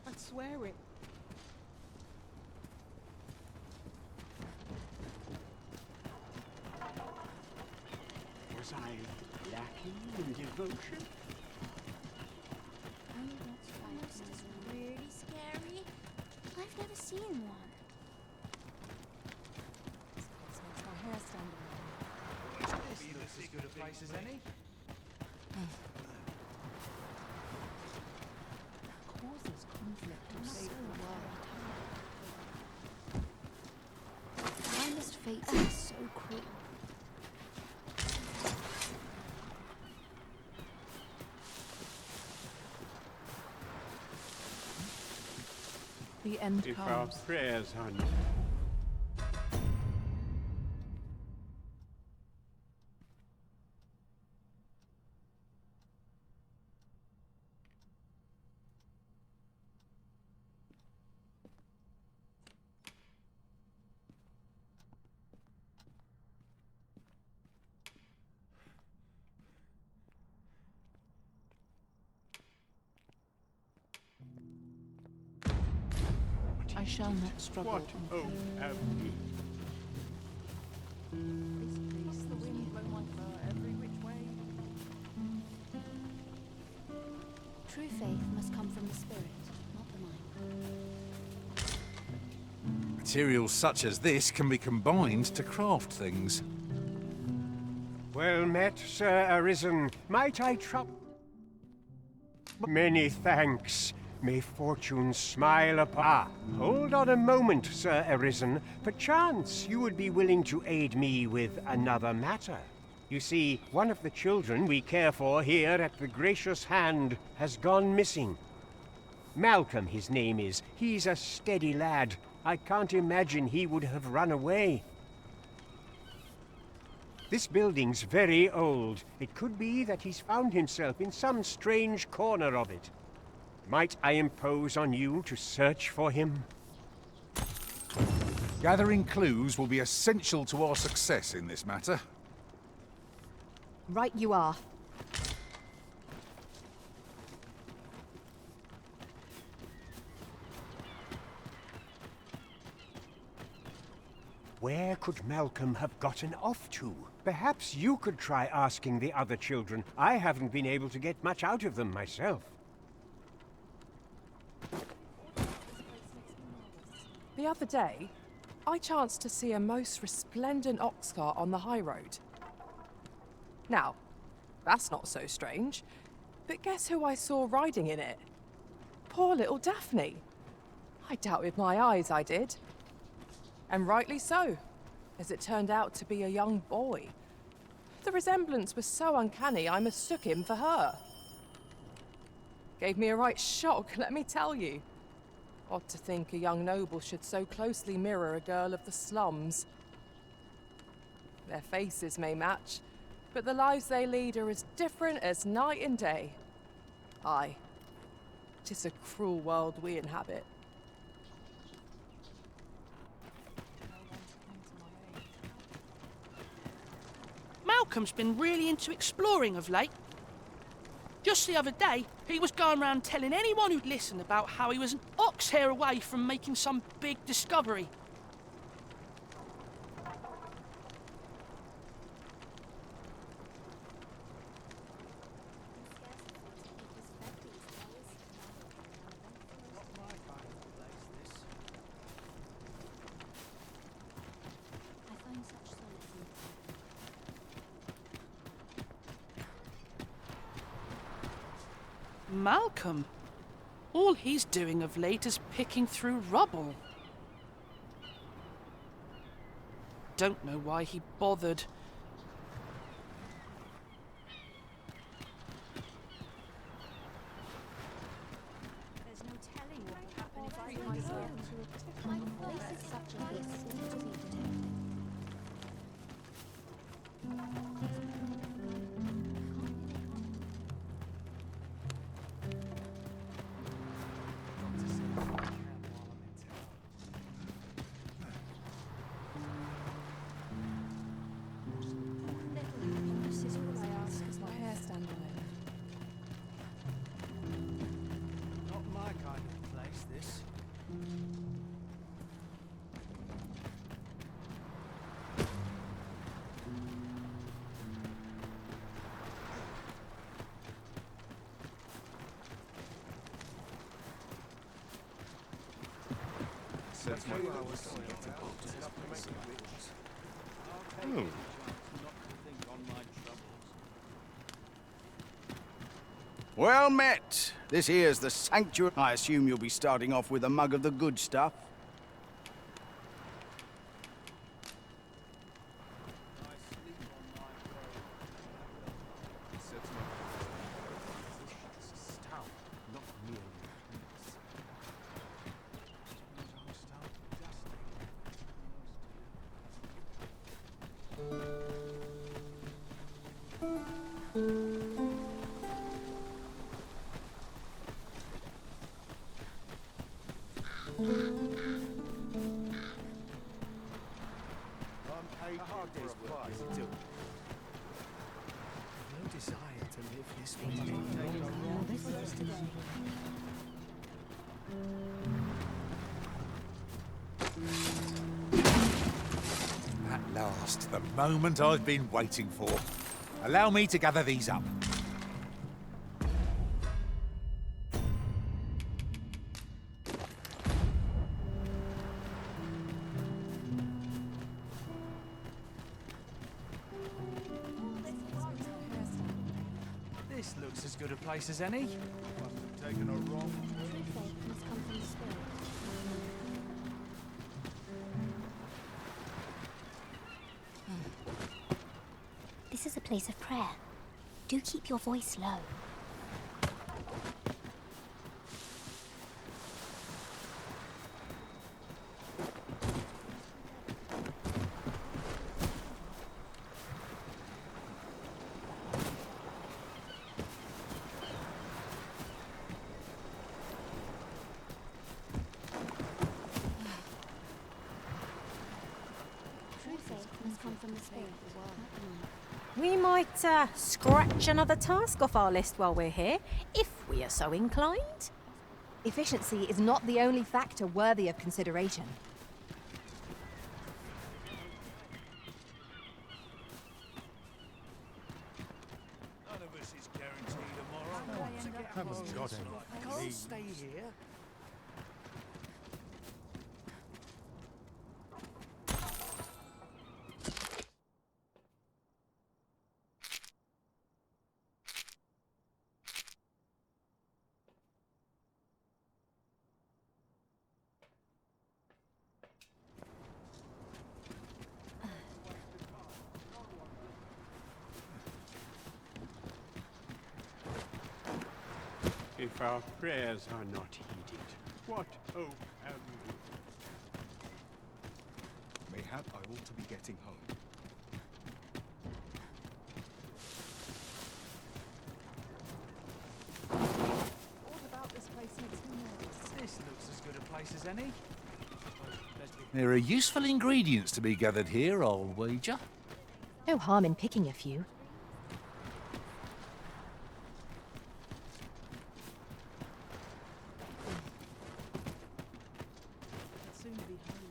I swear it. Was I lacking in devotion? Monsters really scary. I've never seen one. This looks as good a place as any. Causes conflict of so Why must fate be so cruel? The end If our comes. prayers are not... I shall not struggle. What hope have we? The wind blow my fur every which way. True faith must come from the spirit, not the mind. Materials such as this can be combined to craft things. Well met, Sir Arisen. Might I trouble... Many thanks. May fortune smile upon... Ah, hold on a moment, Sir Arisen. Perchance you would be willing to aid me with another matter. You see, one of the children we care for here at the Gracious Hand has gone missing. Malcolm, his name is. He's a steady lad. I can't imagine he would have run away. This building's very old. It could be that he's found himself in some strange corner of it. Might I impose on you to search for him? Gathering clues will be essential to our success in this matter. Right you are. Where could Malcolm have gotten off to? Perhaps you could try asking the other children. I haven't been able to get much out of them myself. The other day, I chanced to see a most resplendent ox cart on the high road. Now, that's not so strange, but guess who I saw riding in it? Poor little Daphne. I doubted my eyes, I did. And rightly so, as it turned out to be a young boy. The resemblance was so uncanny, I mistook him for her. Gave me a right shock, let me tell you. Odd to think a young noble should so closely mirror a girl of the slums. Their faces may match, but the lives they lead are as different as night and day. Aye, 'tis a cruel world we inhabit. Malcolm's been really into exploring of late. Just the other day, he was going around telling anyone who'd listen about how he was an ox hair away from making some big discovery. Malcolm. All he's doing of late is picking through rubble. Don't know why he bothered. There's no telling what will happen if I find here. My place is such a place to be. Well met. This here's the sanctuary. I assume you'll be starting off with a mug of the good stuff. At last, the moment I've been waiting for. Allow me to gather these up. This looks as good a place as any. Must have taken a wrong. This is a place of prayer. Do keep your voice low. True faith must come from the spirit. We might scratch another task off our list while we're here, if we are so inclined. Efficiency is not the only factor worthy of consideration. None of us is guaranteed tomorrow. Haven't got any. I can't stay here. If our prayers are not heeded, what hope have we? Mayhap I ought to be getting home. All about this place makes me nervous. This looks as good a place as any. There are useful ingredients to be gathered here, I'll wager. No harm in picking a few. Soon be home.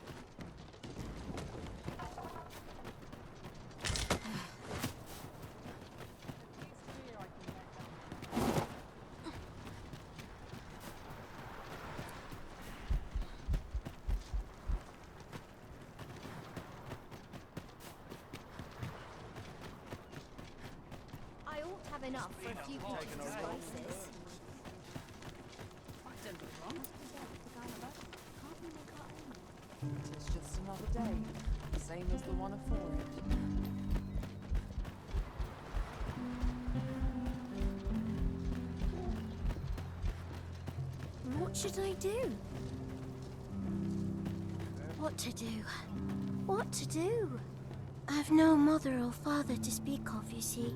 I ought to have enough for a few pots of spices. It's just another day, same as the one afore it. What should I do? What to do? What to do? I've no mother or father to speak of, you see.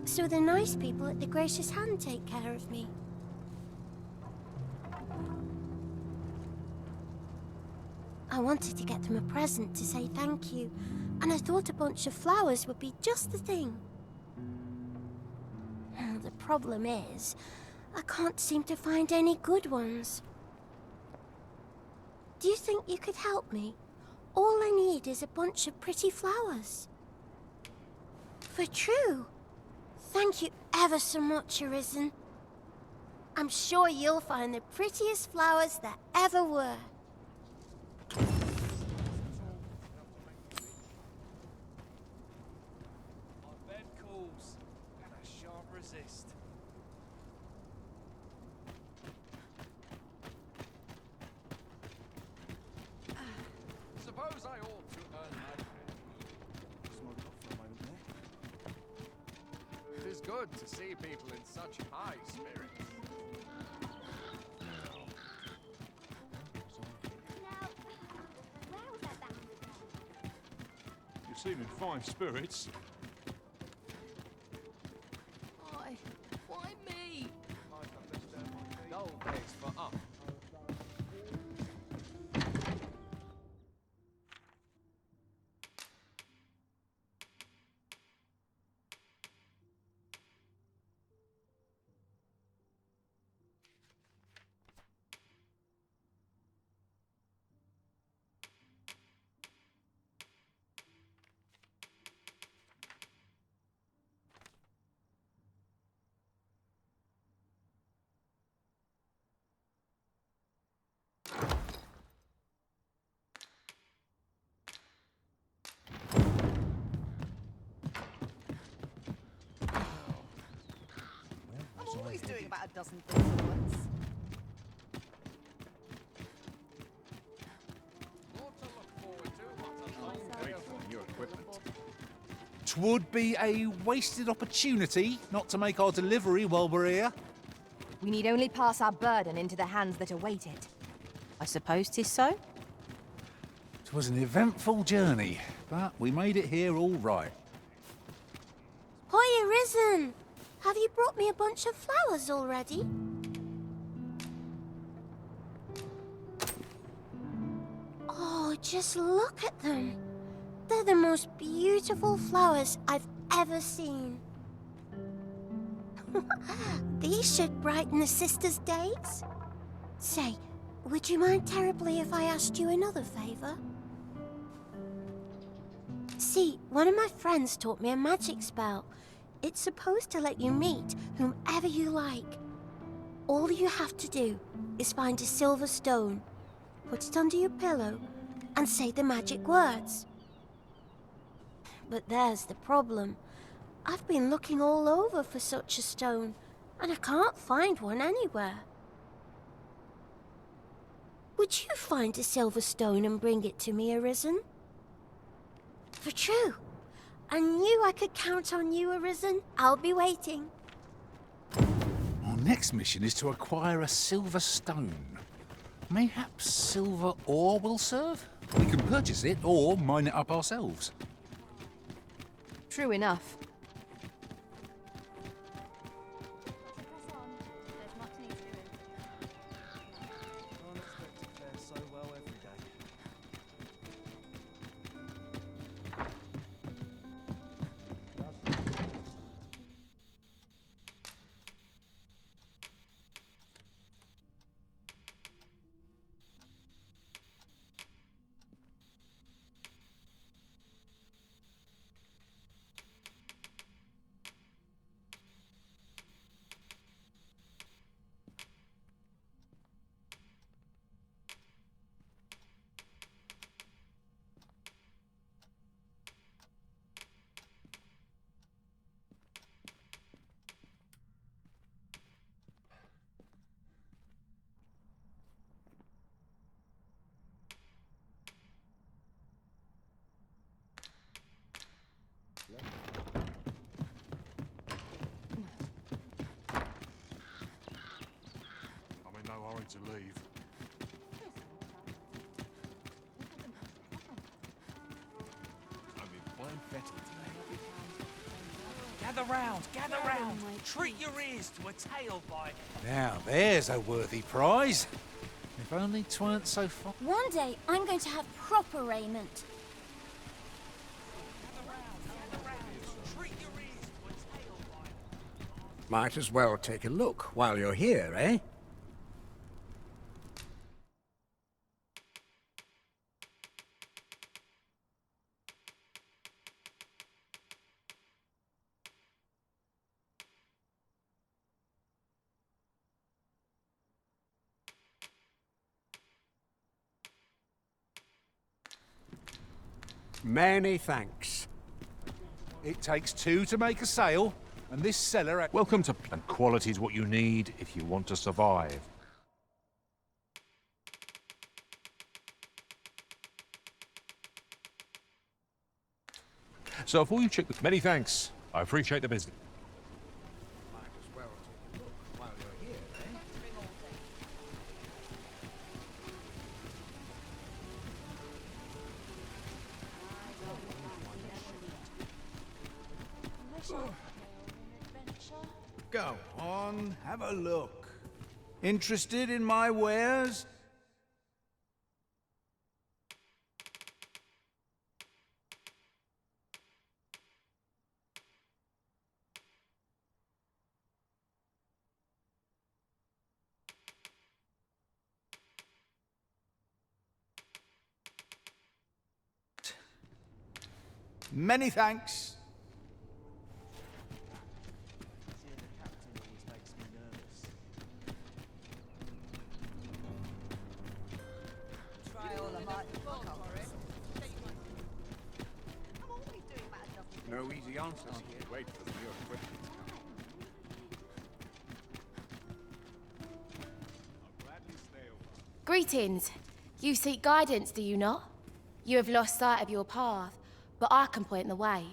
So the nice people at the Gracious Hand take care of me. I wanted to get them a present to say thank you, and I thought a bunch of flowers would be just the thing. The problem is, I can't seem to find any good ones. Do you think you could help me? All I need is a bunch of pretty flowers. For true. Thank you ever so much, Arisen. I'm sure you'll find the prettiest flowers that ever were. suppose I ought to earn my pay. Smoke off for a moment there. It is good to see people in such high spirits. You seem in fine spirits. Why me? Dull days for us. I'm always doing about a dozen things at once. More to look forward to. What a long way of New equipment. 'Twould be a wasted opportunity not to make our delivery while we're here. We need only pass our burden into the hands that await it. I suppose 'tis so. 'Twas an eventful journey, but we made it here all right. Hoya Risen! Have you brought me a bunch of flowers already? Oh, just look at them. They're the most beautiful flowers I've ever seen. These should brighten the sisters' days. Say, would you mind terribly if I asked you another favor? See, one of my friends taught me a magic spell. It's supposed to let you meet whomever you like. All you have to do is find a silver stone, put it under your pillow, and say the magic words. But there's the problem. I've been looking all over for such a stone, and I can't find one anywhere. Would you find a silver stone and bring it to me, Arisen? For true. I knew I could count on you, Arisen. I'll be waiting. Our next mission is to acquire a silver stone. Mayhaps silver ore will serve? We can purchase it or mine it up ourselves. True enough. I'm in no hurry to leave. I'm in plain fettle today. Gather round, gather round. Treat your ears to a tale by... Now there's a worthy prize. If only 'tweren't so far. One day, I'm going to have proper raiment. Might as well take a look while you're here, eh? Many thanks. It takes two to make a sale, and this seller... Welcome to... And quality's what you need if you want to survive. So before you check the... Many thanks. I appreciate the business. Might as well take a look while you're here, eh? Go on, have a look. Interested in my wares? Many thanks. No easy answers here. Wait for the mere questions. Greetings. You seek guidance, do you not? You have lost sight of your path, but I can point the way.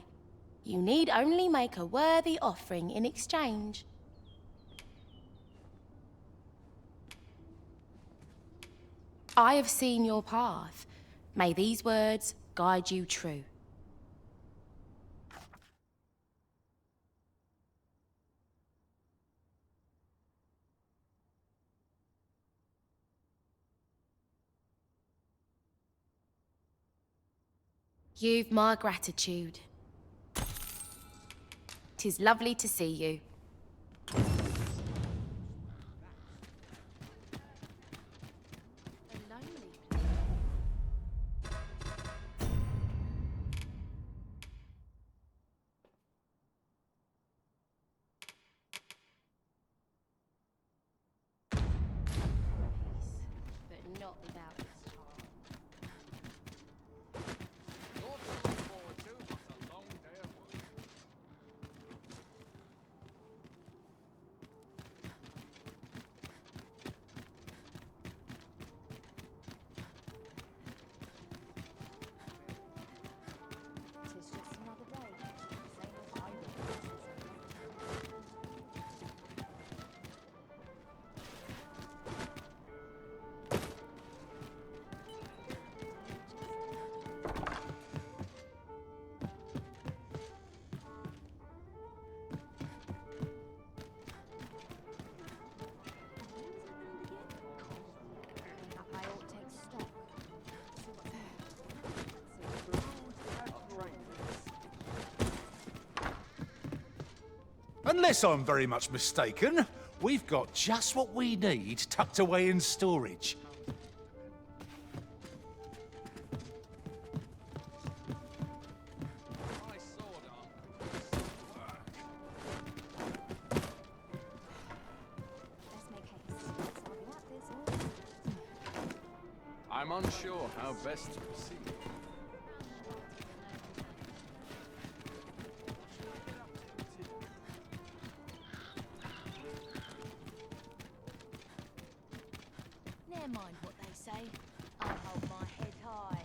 You need only make a worthy offering in exchange. I have seen your path. May these words guide you true. You've my gratitude. 'Tis lovely to see you. But not without its Unless I'm very much mistaken, we've got just what we need tucked away in storage. I'm unsure how best to proceed. Never mind what they say. I hold my head high.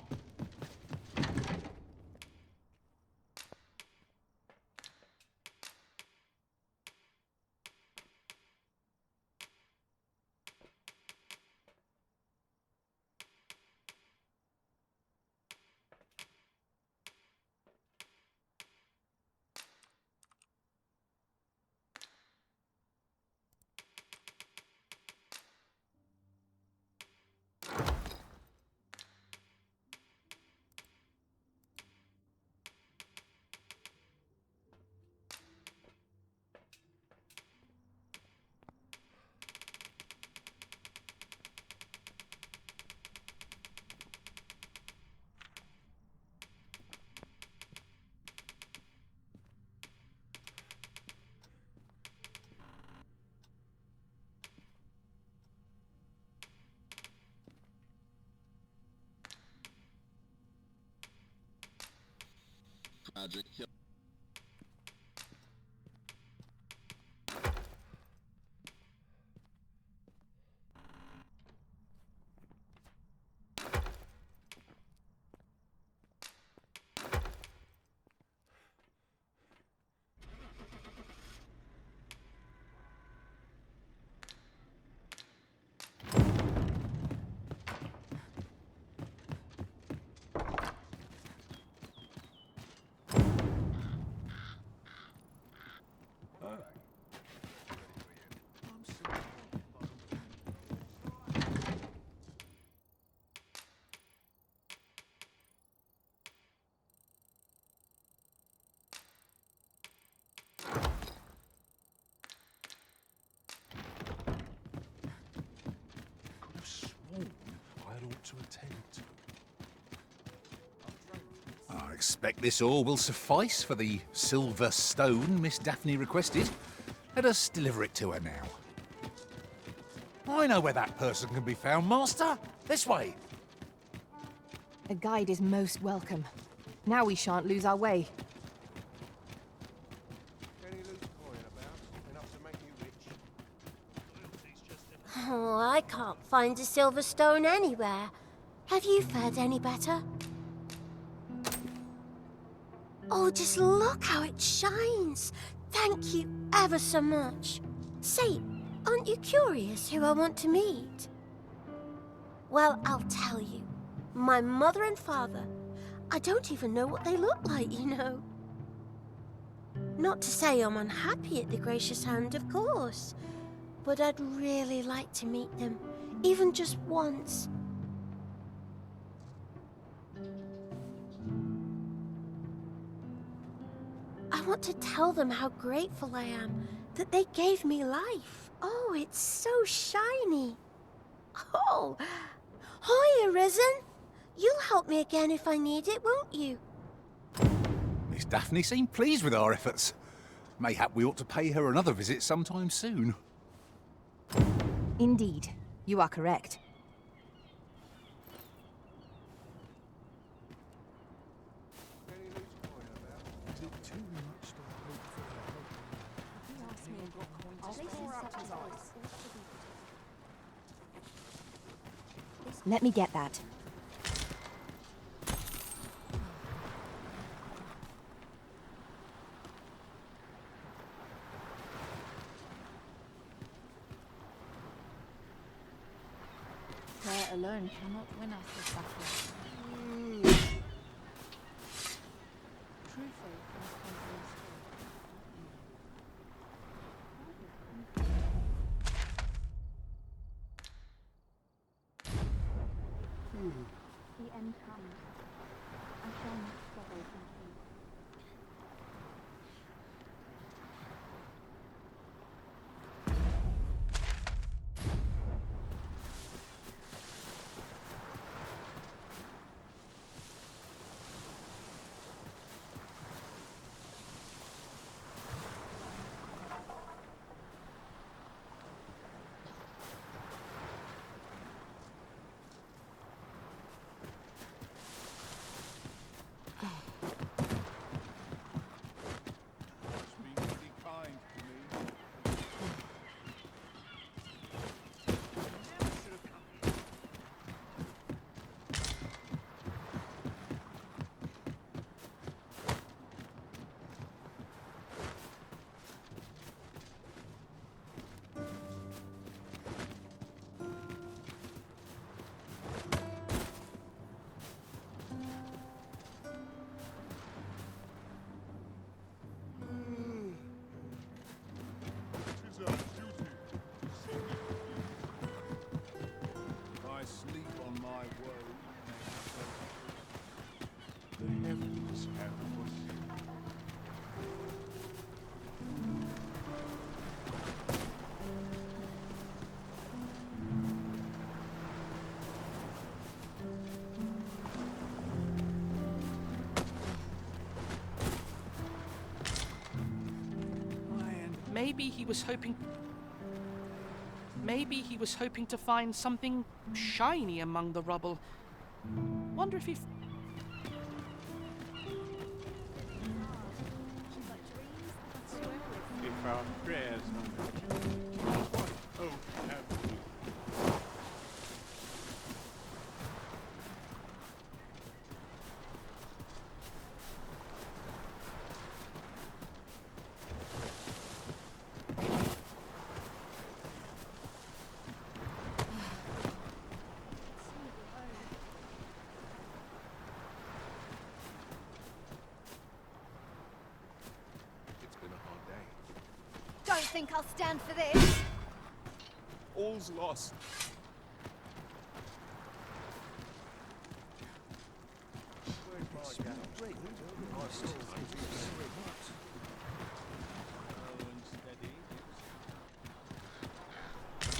Magic. to attend to. I expect this all will suffice for the silver stone Miss Daphne requested. Let us deliver it to her now. I know where that person can be found, Master. This way. A guide is most welcome. Now we shan't lose our way. Any loose coin about? Enough to make you rich? Oh, I can't find a silver stone anywhere. Have you fared any better? Oh, just look how it shines. Thank you ever so much. Say, aren't you curious who I want to meet? Well, I'll tell you. My mother and father. I don't even know what they look like, you know. Not to say I'm unhappy at the gracious hand, of course. But I'd really like to meet them, even just once. I want to tell them how grateful I am that they gave me life. Oh, it's so shiny. Oh, hi, Arisen. You'll help me again if I need it, won't you? Miss Daphne seemed pleased with our efforts. Mayhap we ought to pay her another visit sometime soon. Indeed, you are correct. Let me get that. Prayer alone cannot win us this battle. True faith must come from the The end comes. I shall not struggle in peace. Maybe he was hoping... Maybe he was hoping to find something shiny among the rubble. Wonder if he... If our prayers oh, Don't think I'll stand for this. All's lost.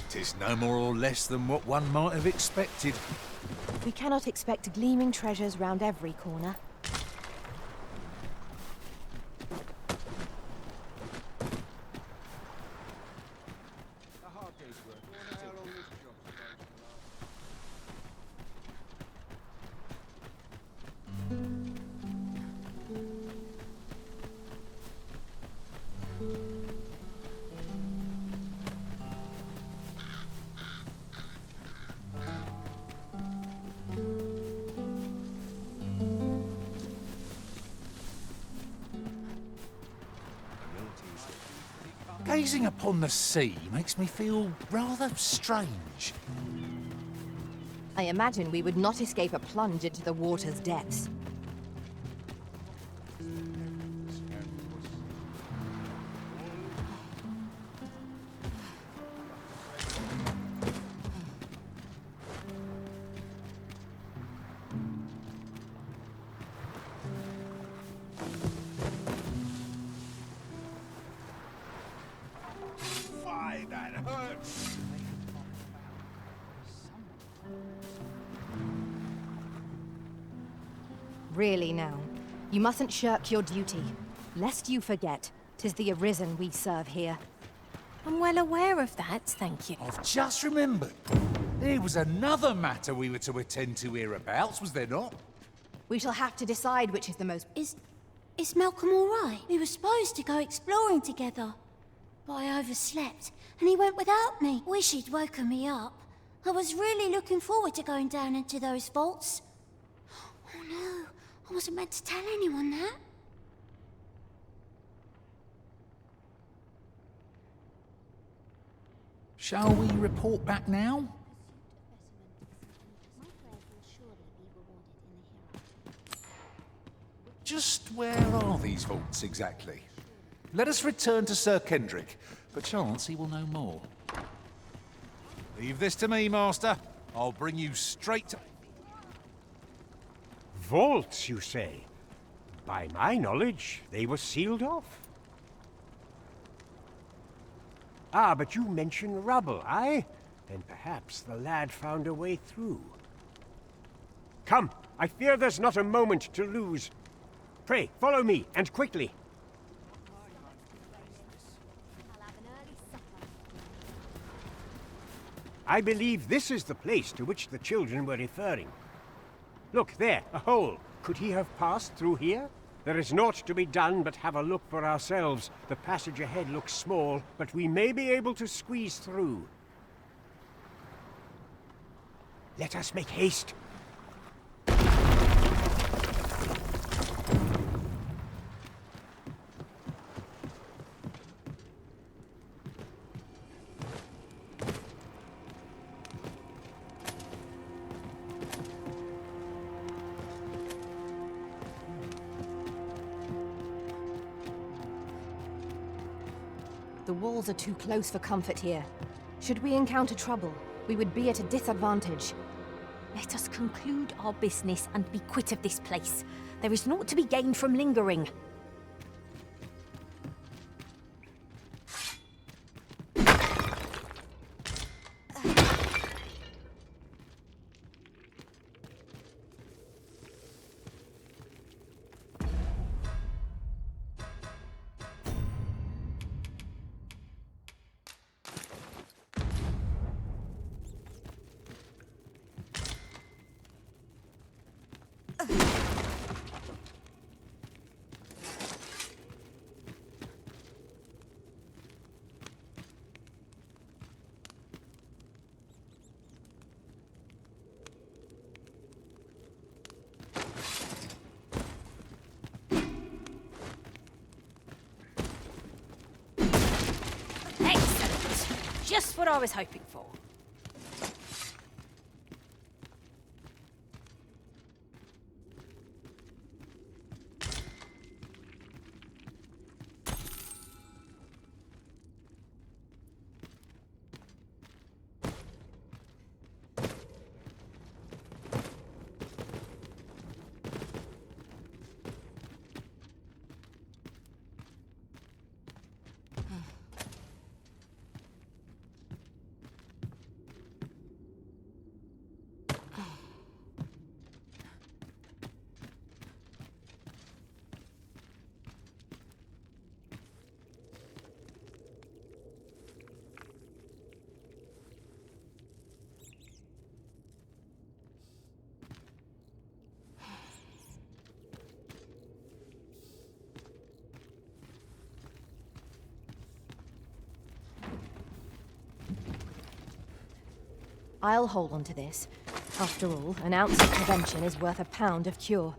Tis no more or less than what one might have expected. We cannot expect gleaming treasures round every corner. Gazing upon the sea makes me feel rather strange. I imagine we would not escape a plunge into the water's depths. Why, that hurts! Really now, you mustn't shirk your duty. Lest you forget, 'tis the Arisen we serve here. I'm well aware of that, thank you. I've just remembered. There was another matter we were to attend to hereabouts, was there not? We shall have to decide which is the most... Is Malcolm all right? We were supposed to go exploring together. But I overslept, and he went without me. Wish he'd woken me up. I was really looking forward to going down into those vaults. Oh no, I wasn't meant to tell anyone that. Shall we report back now? Just where are these vaults exactly? Let us return to Sir Kendrick. Perchance he will know more. Leave this to me, Master. I'll bring you straight to... Vaults, you say? By my knowledge, they were sealed off. Ah, but you mention rubble, aye? Then perhaps the lad found a way through. Come, I fear there's not a moment to lose. Pray, follow me, and quickly. I believe this is the place to which the children were referring. Look, there, a hole. Could he have passed through here? There is naught to be done but have a look for ourselves. The passage ahead looks small, but we may be able to squeeze through. Let us make haste. The walls are too close for comfort here. Should we encounter trouble, we would be at a disadvantage. Let us conclude our business and be quit of this place. There is naught to be gained from lingering. Excellent! Just what I was hoping for. I'll hold on to this. After all, an ounce of prevention is worth a pound of cure.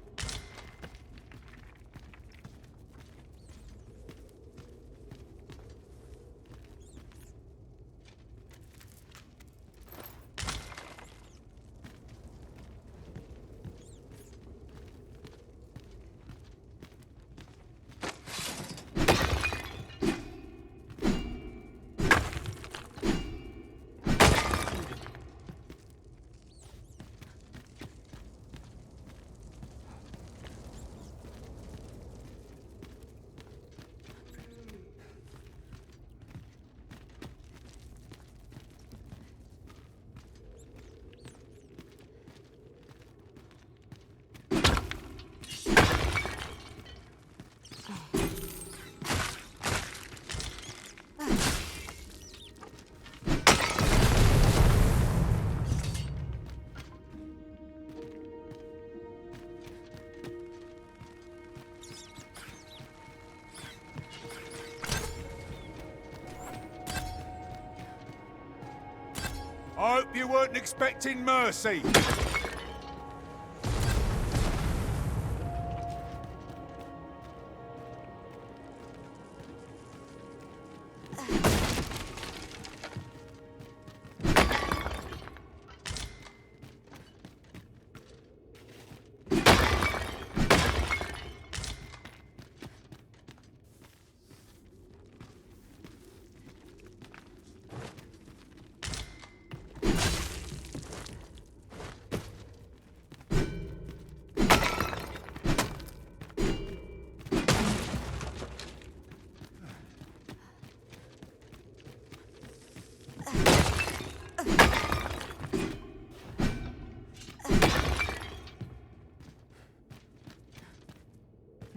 I hope you weren't expecting mercy.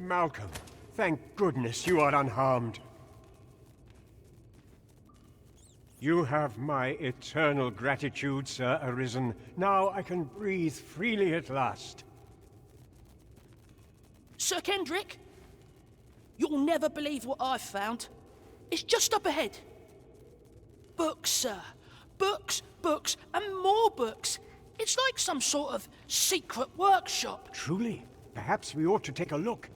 Malcolm, thank goodness you are unharmed. You have my eternal gratitude, Sir Arisen. Now I can breathe freely at last. Sir Kendrick, you'll never believe what I've found. It's just up ahead. Books, sir. Books, books, and more books. It's like some sort of secret workshop. Truly? Perhaps we ought to take a look.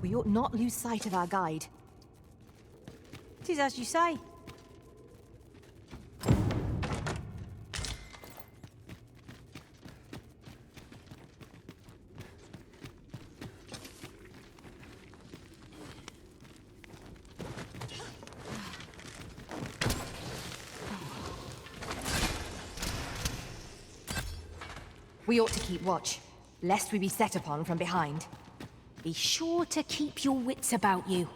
We ought not lose sight of our guide. 'Tis as you say. We ought to keep watch, lest we be set upon from behind. Be sure to keep your wits about you.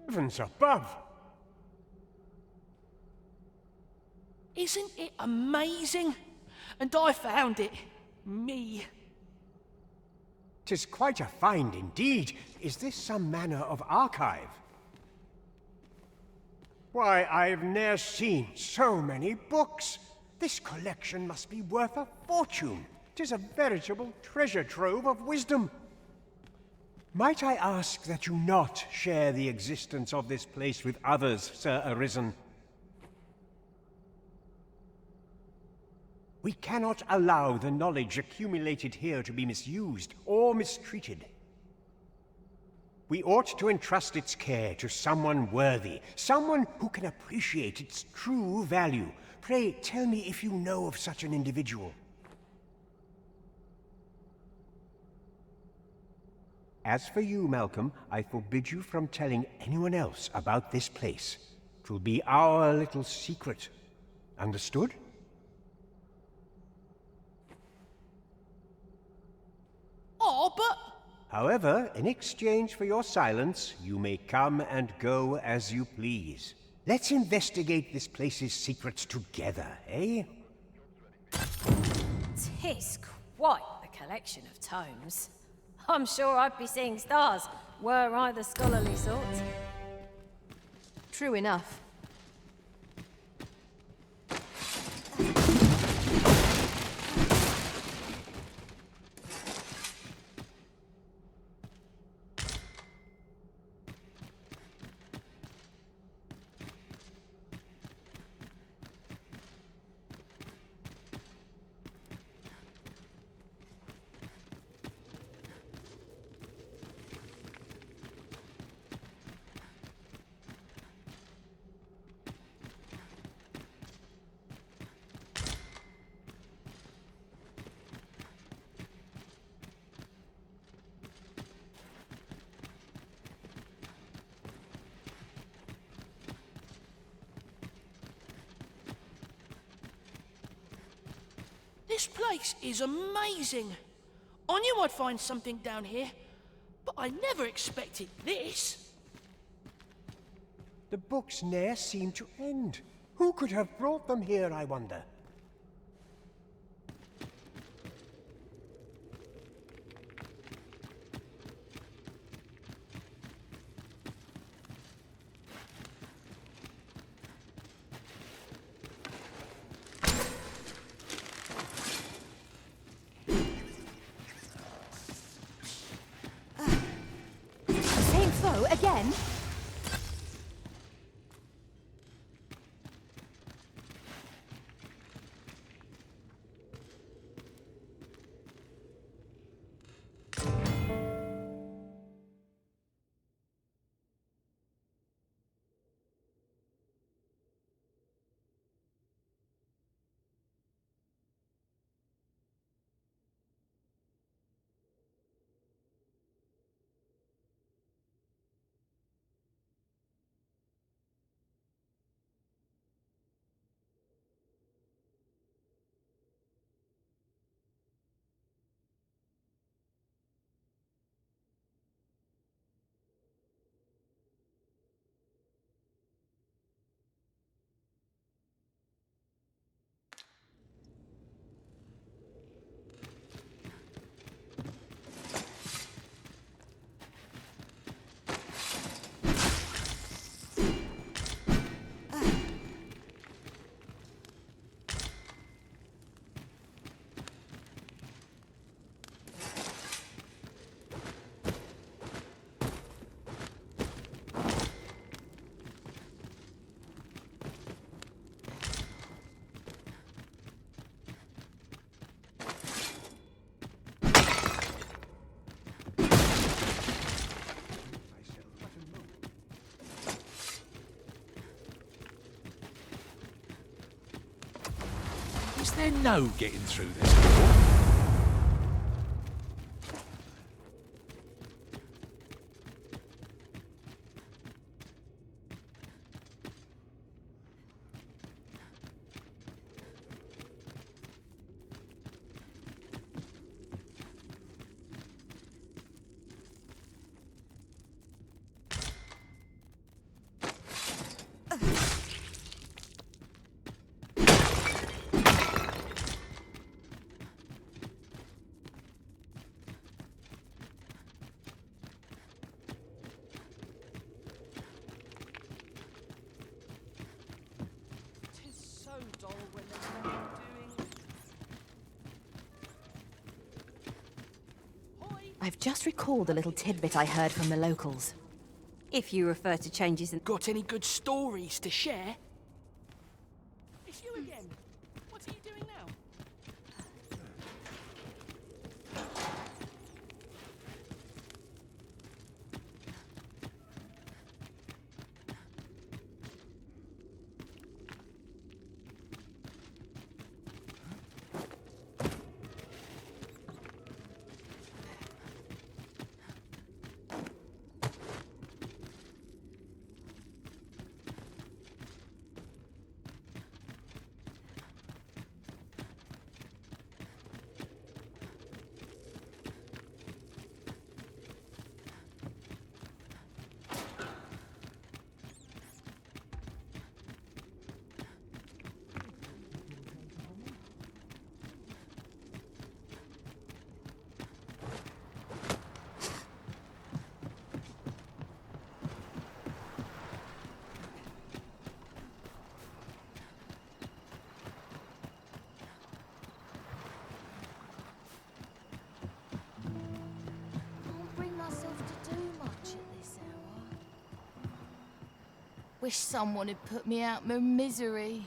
Heavens above! Isn't it amazing? And I found it. Me. 'Tis quite a find indeed. Is this some manner of archive? Why, I've ne'er seen so many books. This collection must be worth a fortune. 'Tis a veritable treasure trove of wisdom. Might I ask that you not share the existence of this place with others, Sir Arisen? We cannot allow the knowledge accumulated here to be misused or mistreated. We ought to entrust its care to someone worthy, someone who can appreciate its true value. Pray, tell me if you know of such an individual. As for you, Malcolm, I forbid you from telling anyone else about this place. 'Twill be our little secret. Understood? Oh, but... However, in exchange for your silence, you may come and go as you please. Let's investigate this place's secrets together, eh? 'Tis quite the collection of tomes. I'm sure I'd be seeing stars, were I the scholarly sort. True enough. This place is amazing. I knew I'd find something down here, but I never expected this. The books ne'er seem to end. Who could have brought them here, I wonder? Same foe again? Is there no getting through this door? I've just recalled a little tidbit I heard from the locals. If you refer to changes in... Got any good stories to share? It's you again. What are you doing now? Wish someone had put me out my misery.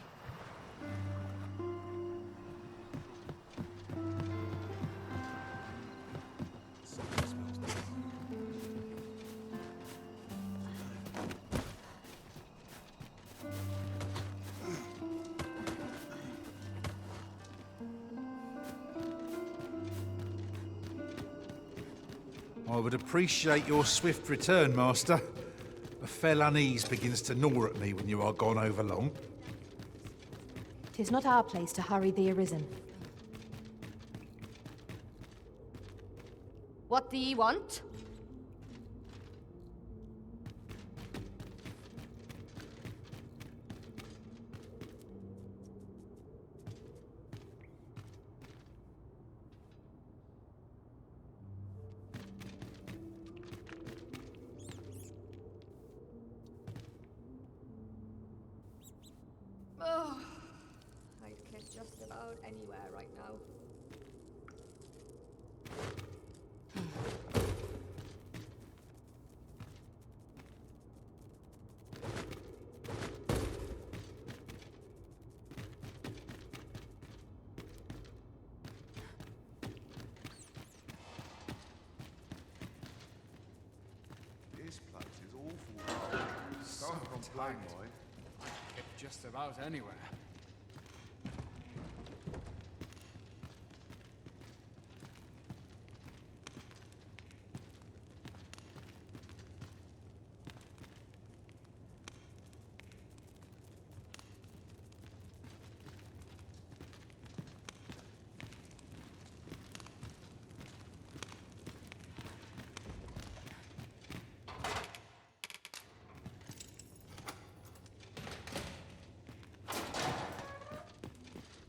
I would appreciate your swift return, Master. A fell unease begins to gnaw at me when you are gone over long. 'Tis not our place to hurry the Arisen. What do ye want? Oh, I'd kick just about anywhere right now. This place is awful. Don't complain, boy. I'd kick just about anywhere.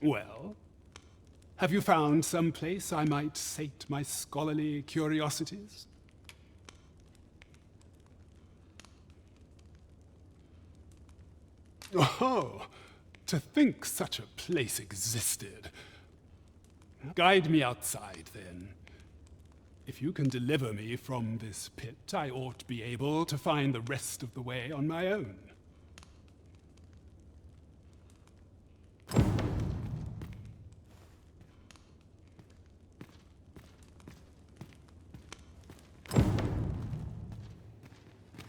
Well, have you found some place I might sate my scholarly curiosities? Oh, to think such a place existed. Guide me outside, then. If you can deliver me from this pit, I ought to be able to find the rest of the way on my own.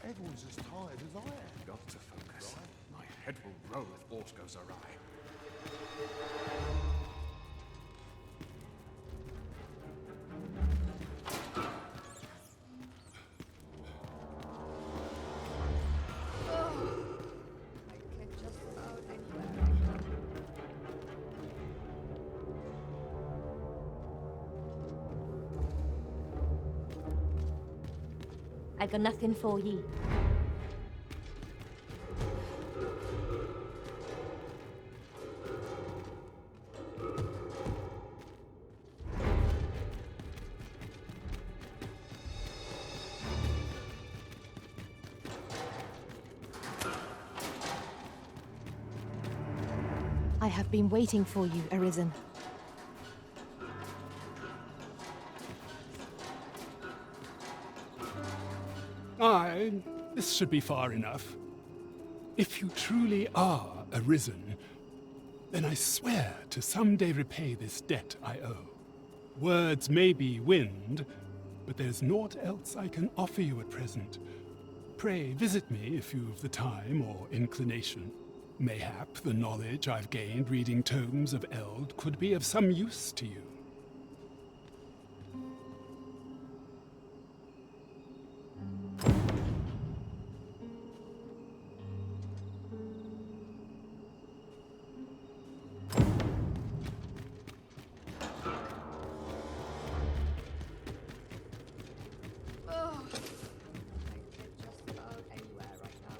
Everyone's as tired as I am. Got to focus. My head will roll if aught goes awry. I'd kick just about anywhere right now. I got nothing for ye. I have been waiting for you, Arisen. Aye, this should be far enough. If you truly are Arisen, then I swear to someday repay this debt I owe. Words may be wind, but there's naught else I can offer you at present. Pray visit me if you've the time or inclination. Mayhap the knowledge I've gained reading tomes of Eld could be of some use to you. Oh, I'd kick just about anywhere right now.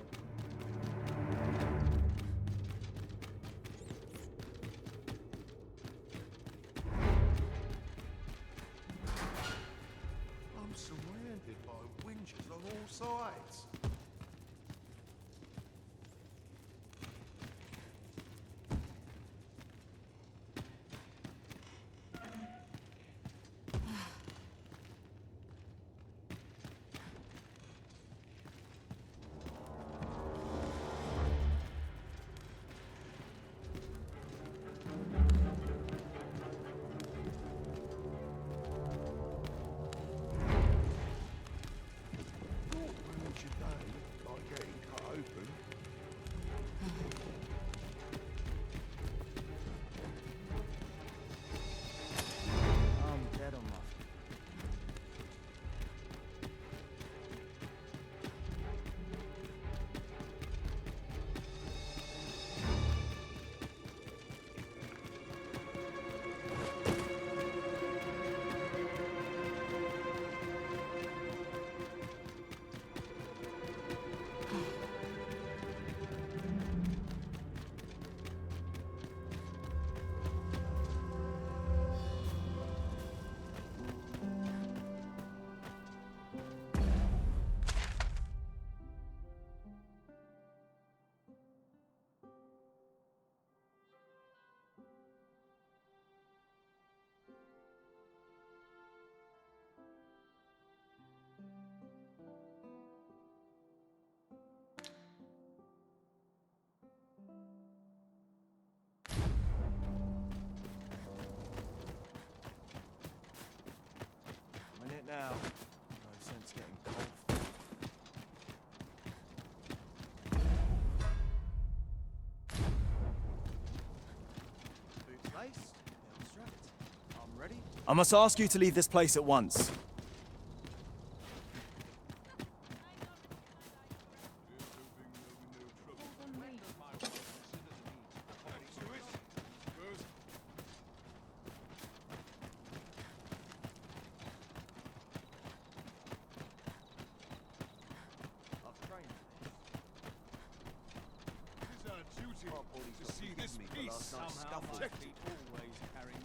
I must ask you to leave this place at once. To see this piece somehow protected. Always carry me.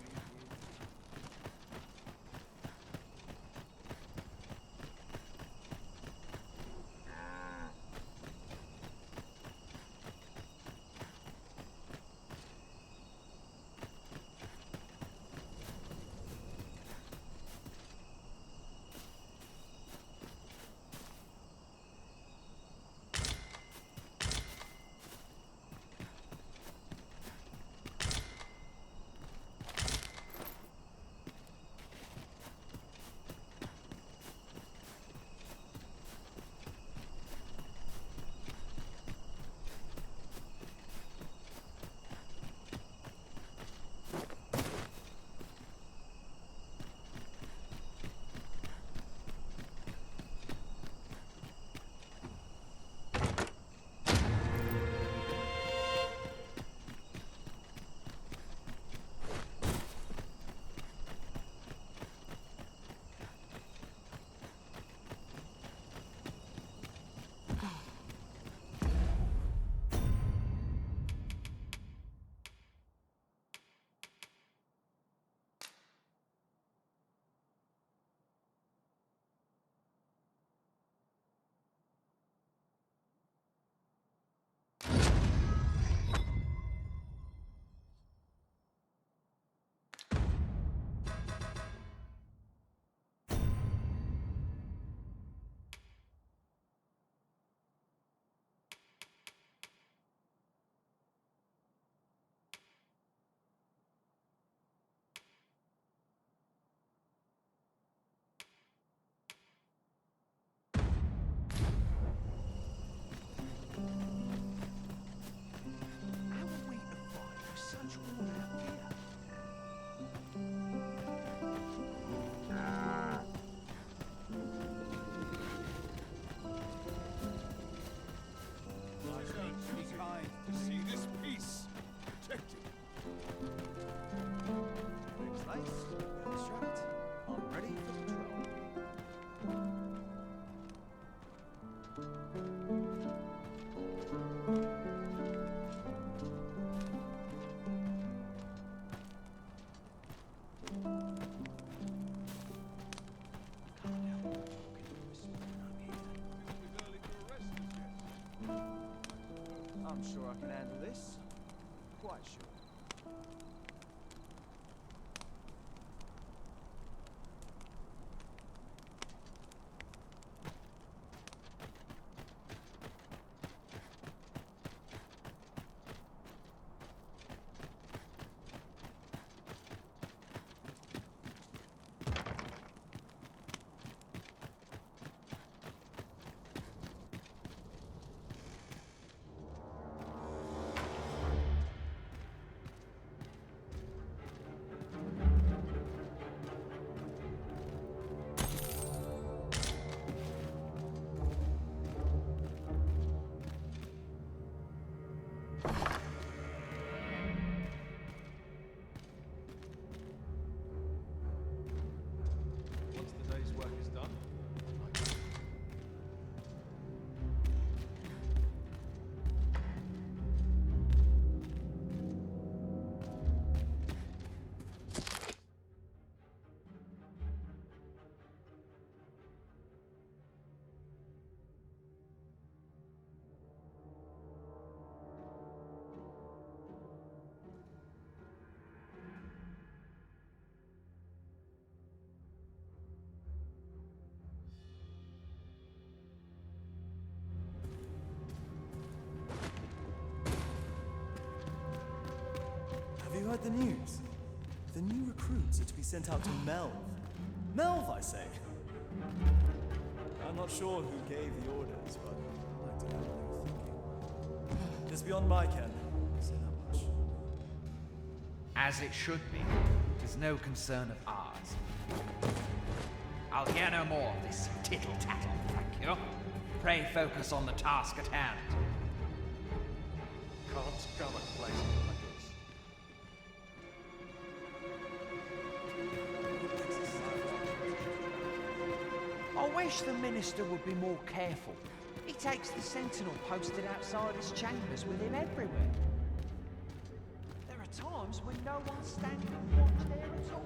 I'm sure I can handle this. Quite sure. Have you heard the news? The new recruits are to be sent out to Melv. Melv, I say! I'm not sure who gave the orders, but I like to know what they were thinking. It's beyond my ken, say that much. As it should be. It is no concern of ours. I'll hear no more of this tittle-tattle, thank you. Pray focus on the task at hand. Can't come at places like this. I wish the minister would be more careful. He takes the sentinel posted outside his chambers with him everywhere. There are times when no one's standing watch there at all.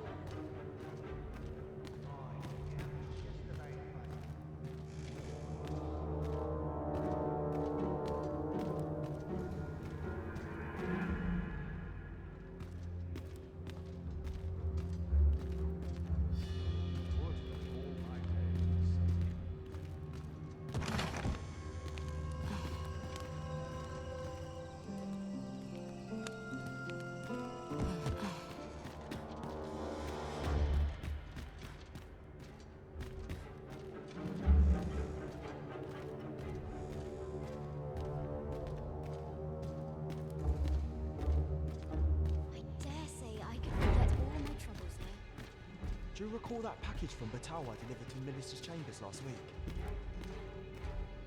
Do you recall that package from Batawa delivered to the Minister's chambers last week?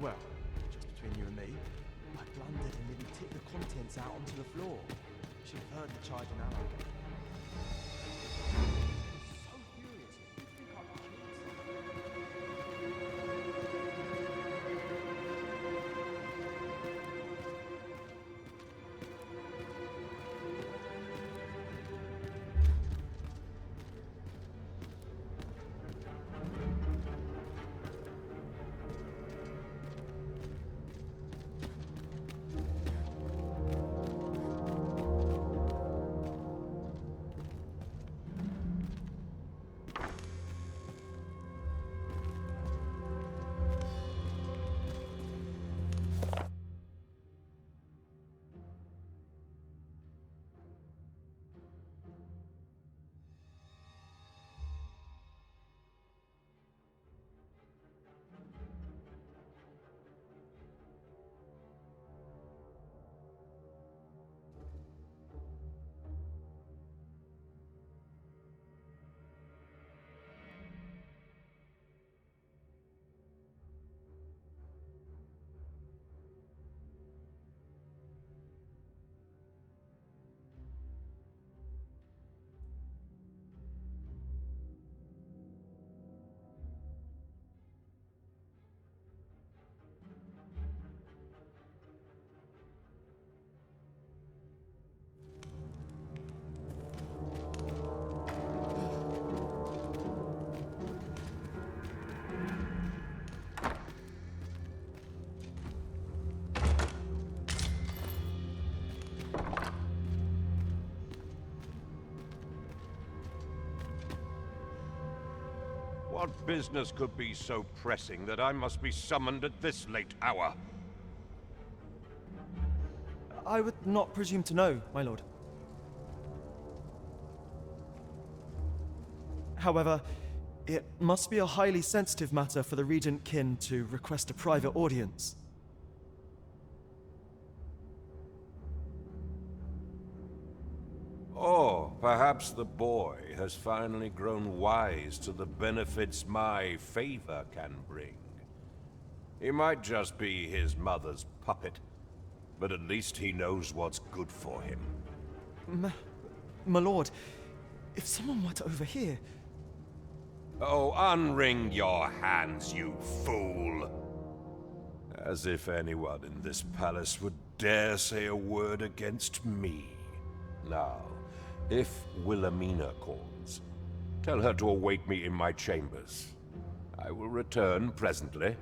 Well, just between you and me, I blundered and nearly tipped the contents out onto the floor. Should have heard the charge an hour ago. So furious, you think I'm What business could be so pressing that I must be summoned at this late hour? I would not presume to know, my lord. However, it must be a highly sensitive matter for the Regent Kin to request a private audience. Or perhaps the boy has finally grown wise to the benefits my favor can bring. He might just be his mother's puppet, but at least he knows what's good for him. My lord, if someone were to overhear... Oh, unwring your hands, you fool! As if anyone in this palace would dare say a word against me. Now, if Wilhelmina calls, tell her to await me in my chambers. I will return presently.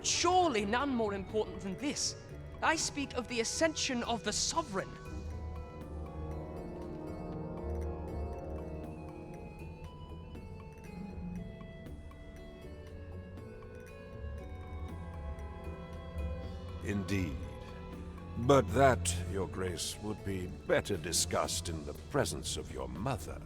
Surely none more important than this. I speak of the ascension of the Sovereign. Indeed. But that, Your Grace, would be better discussed in the presence of your mother.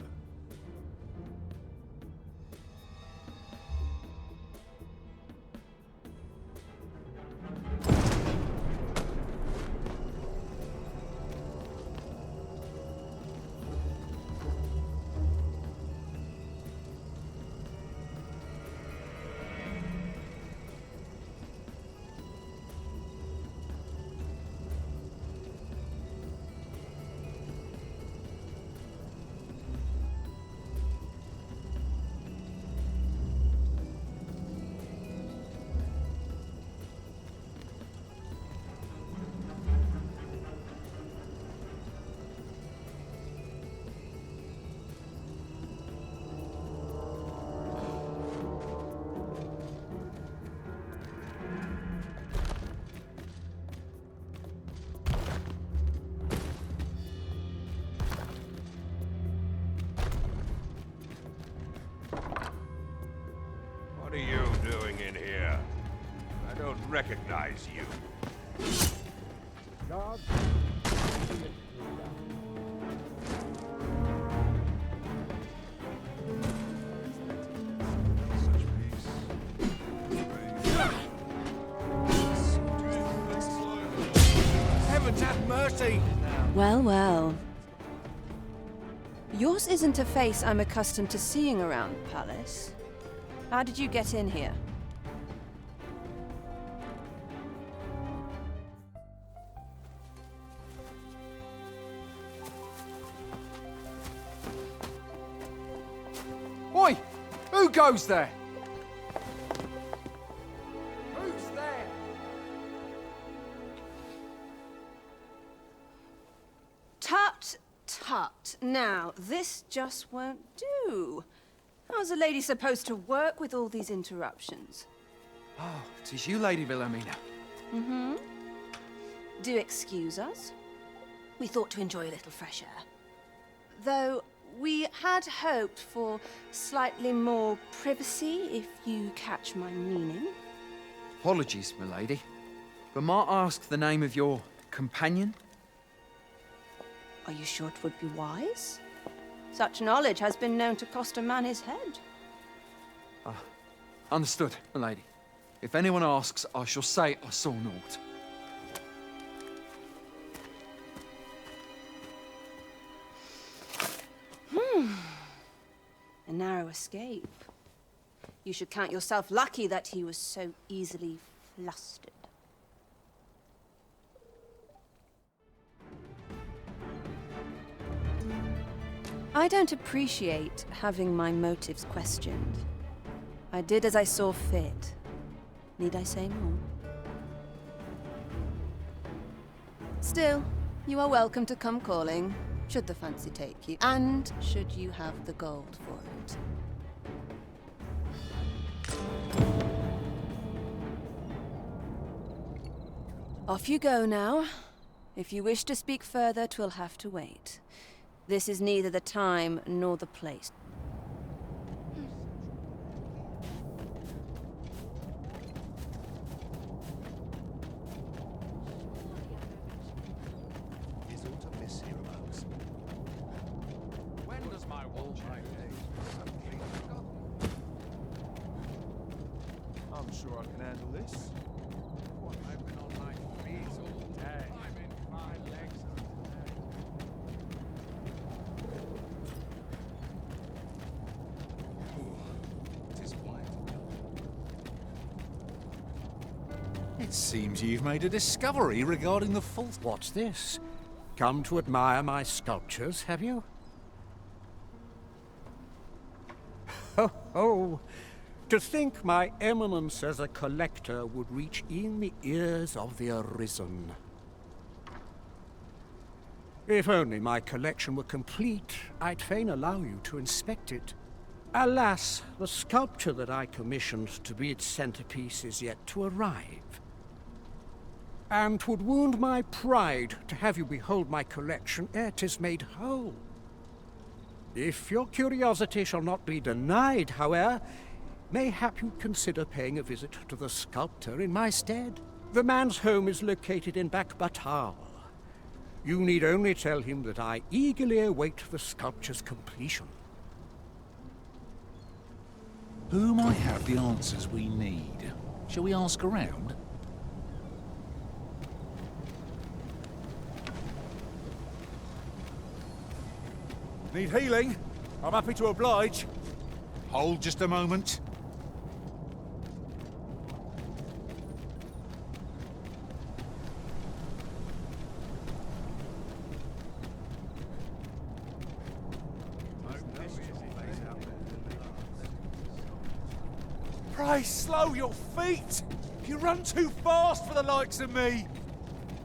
What are you doing in here? I don't recognize you. God. Heavens have mercy! Well, well. Yours isn't a face I'm accustomed to seeing around the palace. How did you get in here? Oi! Who goes there? Who's there? Tut, tut. Now, this just won't do. How's a lady supposed to work with all these interruptions? Oh, 'tis you, Lady Wilhelmina. Mm-hmm. Do excuse us. We thought to enjoy a little fresh air. Though we had hoped for slightly more privacy, if you catch my meaning. Apologies, milady. But might I ask the name of your companion? Are you sure it would be wise? Such knowledge has been known to cost a man his head. Understood, milady. If anyone asks, I shall say I saw naught. A narrow escape. You should count yourself lucky that he was so easily flustered. I don't appreciate having my motives questioned. I did as I saw fit. Need I say more? Still, you are welcome to come calling, should the fancy take you, and should you have the gold for it. Off you go now. If you wish to speak further, 'twill have to wait. This is neither the time nor the place. Is aught amiss hereabouts? When does my watch suddenly forgotten? I'm sure I can handle this. What, I've been on my feet all day. I mean, my legs are It seems you've made a discovery regarding the false... What's this? Come to admire my sculptures, have you? Ho ho! To think my eminence as a collector would reach in the ears of the Arisen. If only my collection were complete, I'd fain allow you to inspect it. Alas, the sculpture that I commissioned to be its centerpiece is yet to arrive. And 'twould wound my pride to have you behold my collection ere 'tis made whole. If your curiosity shall not be denied, however, mayhap you'd consider paying a visit to the sculptor in my stead. The man's home is located in Batal. You need only tell him that I eagerly await the sculpture's completion. Who might have the answers we need? Shall we ask around? Need healing? I'm happy to oblige. Hold just a moment. Pray slow your feet! You run too fast for the likes of me!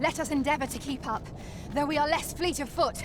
Let us endeavor to keep up, though we are less fleet of foot.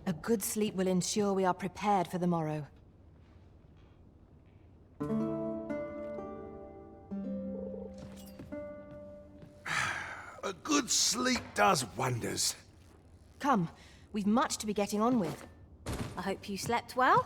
A good sleep will ensure we are prepared for the morrow. A good sleep does wonders. Come, we've much to be getting on with. I hope you slept well.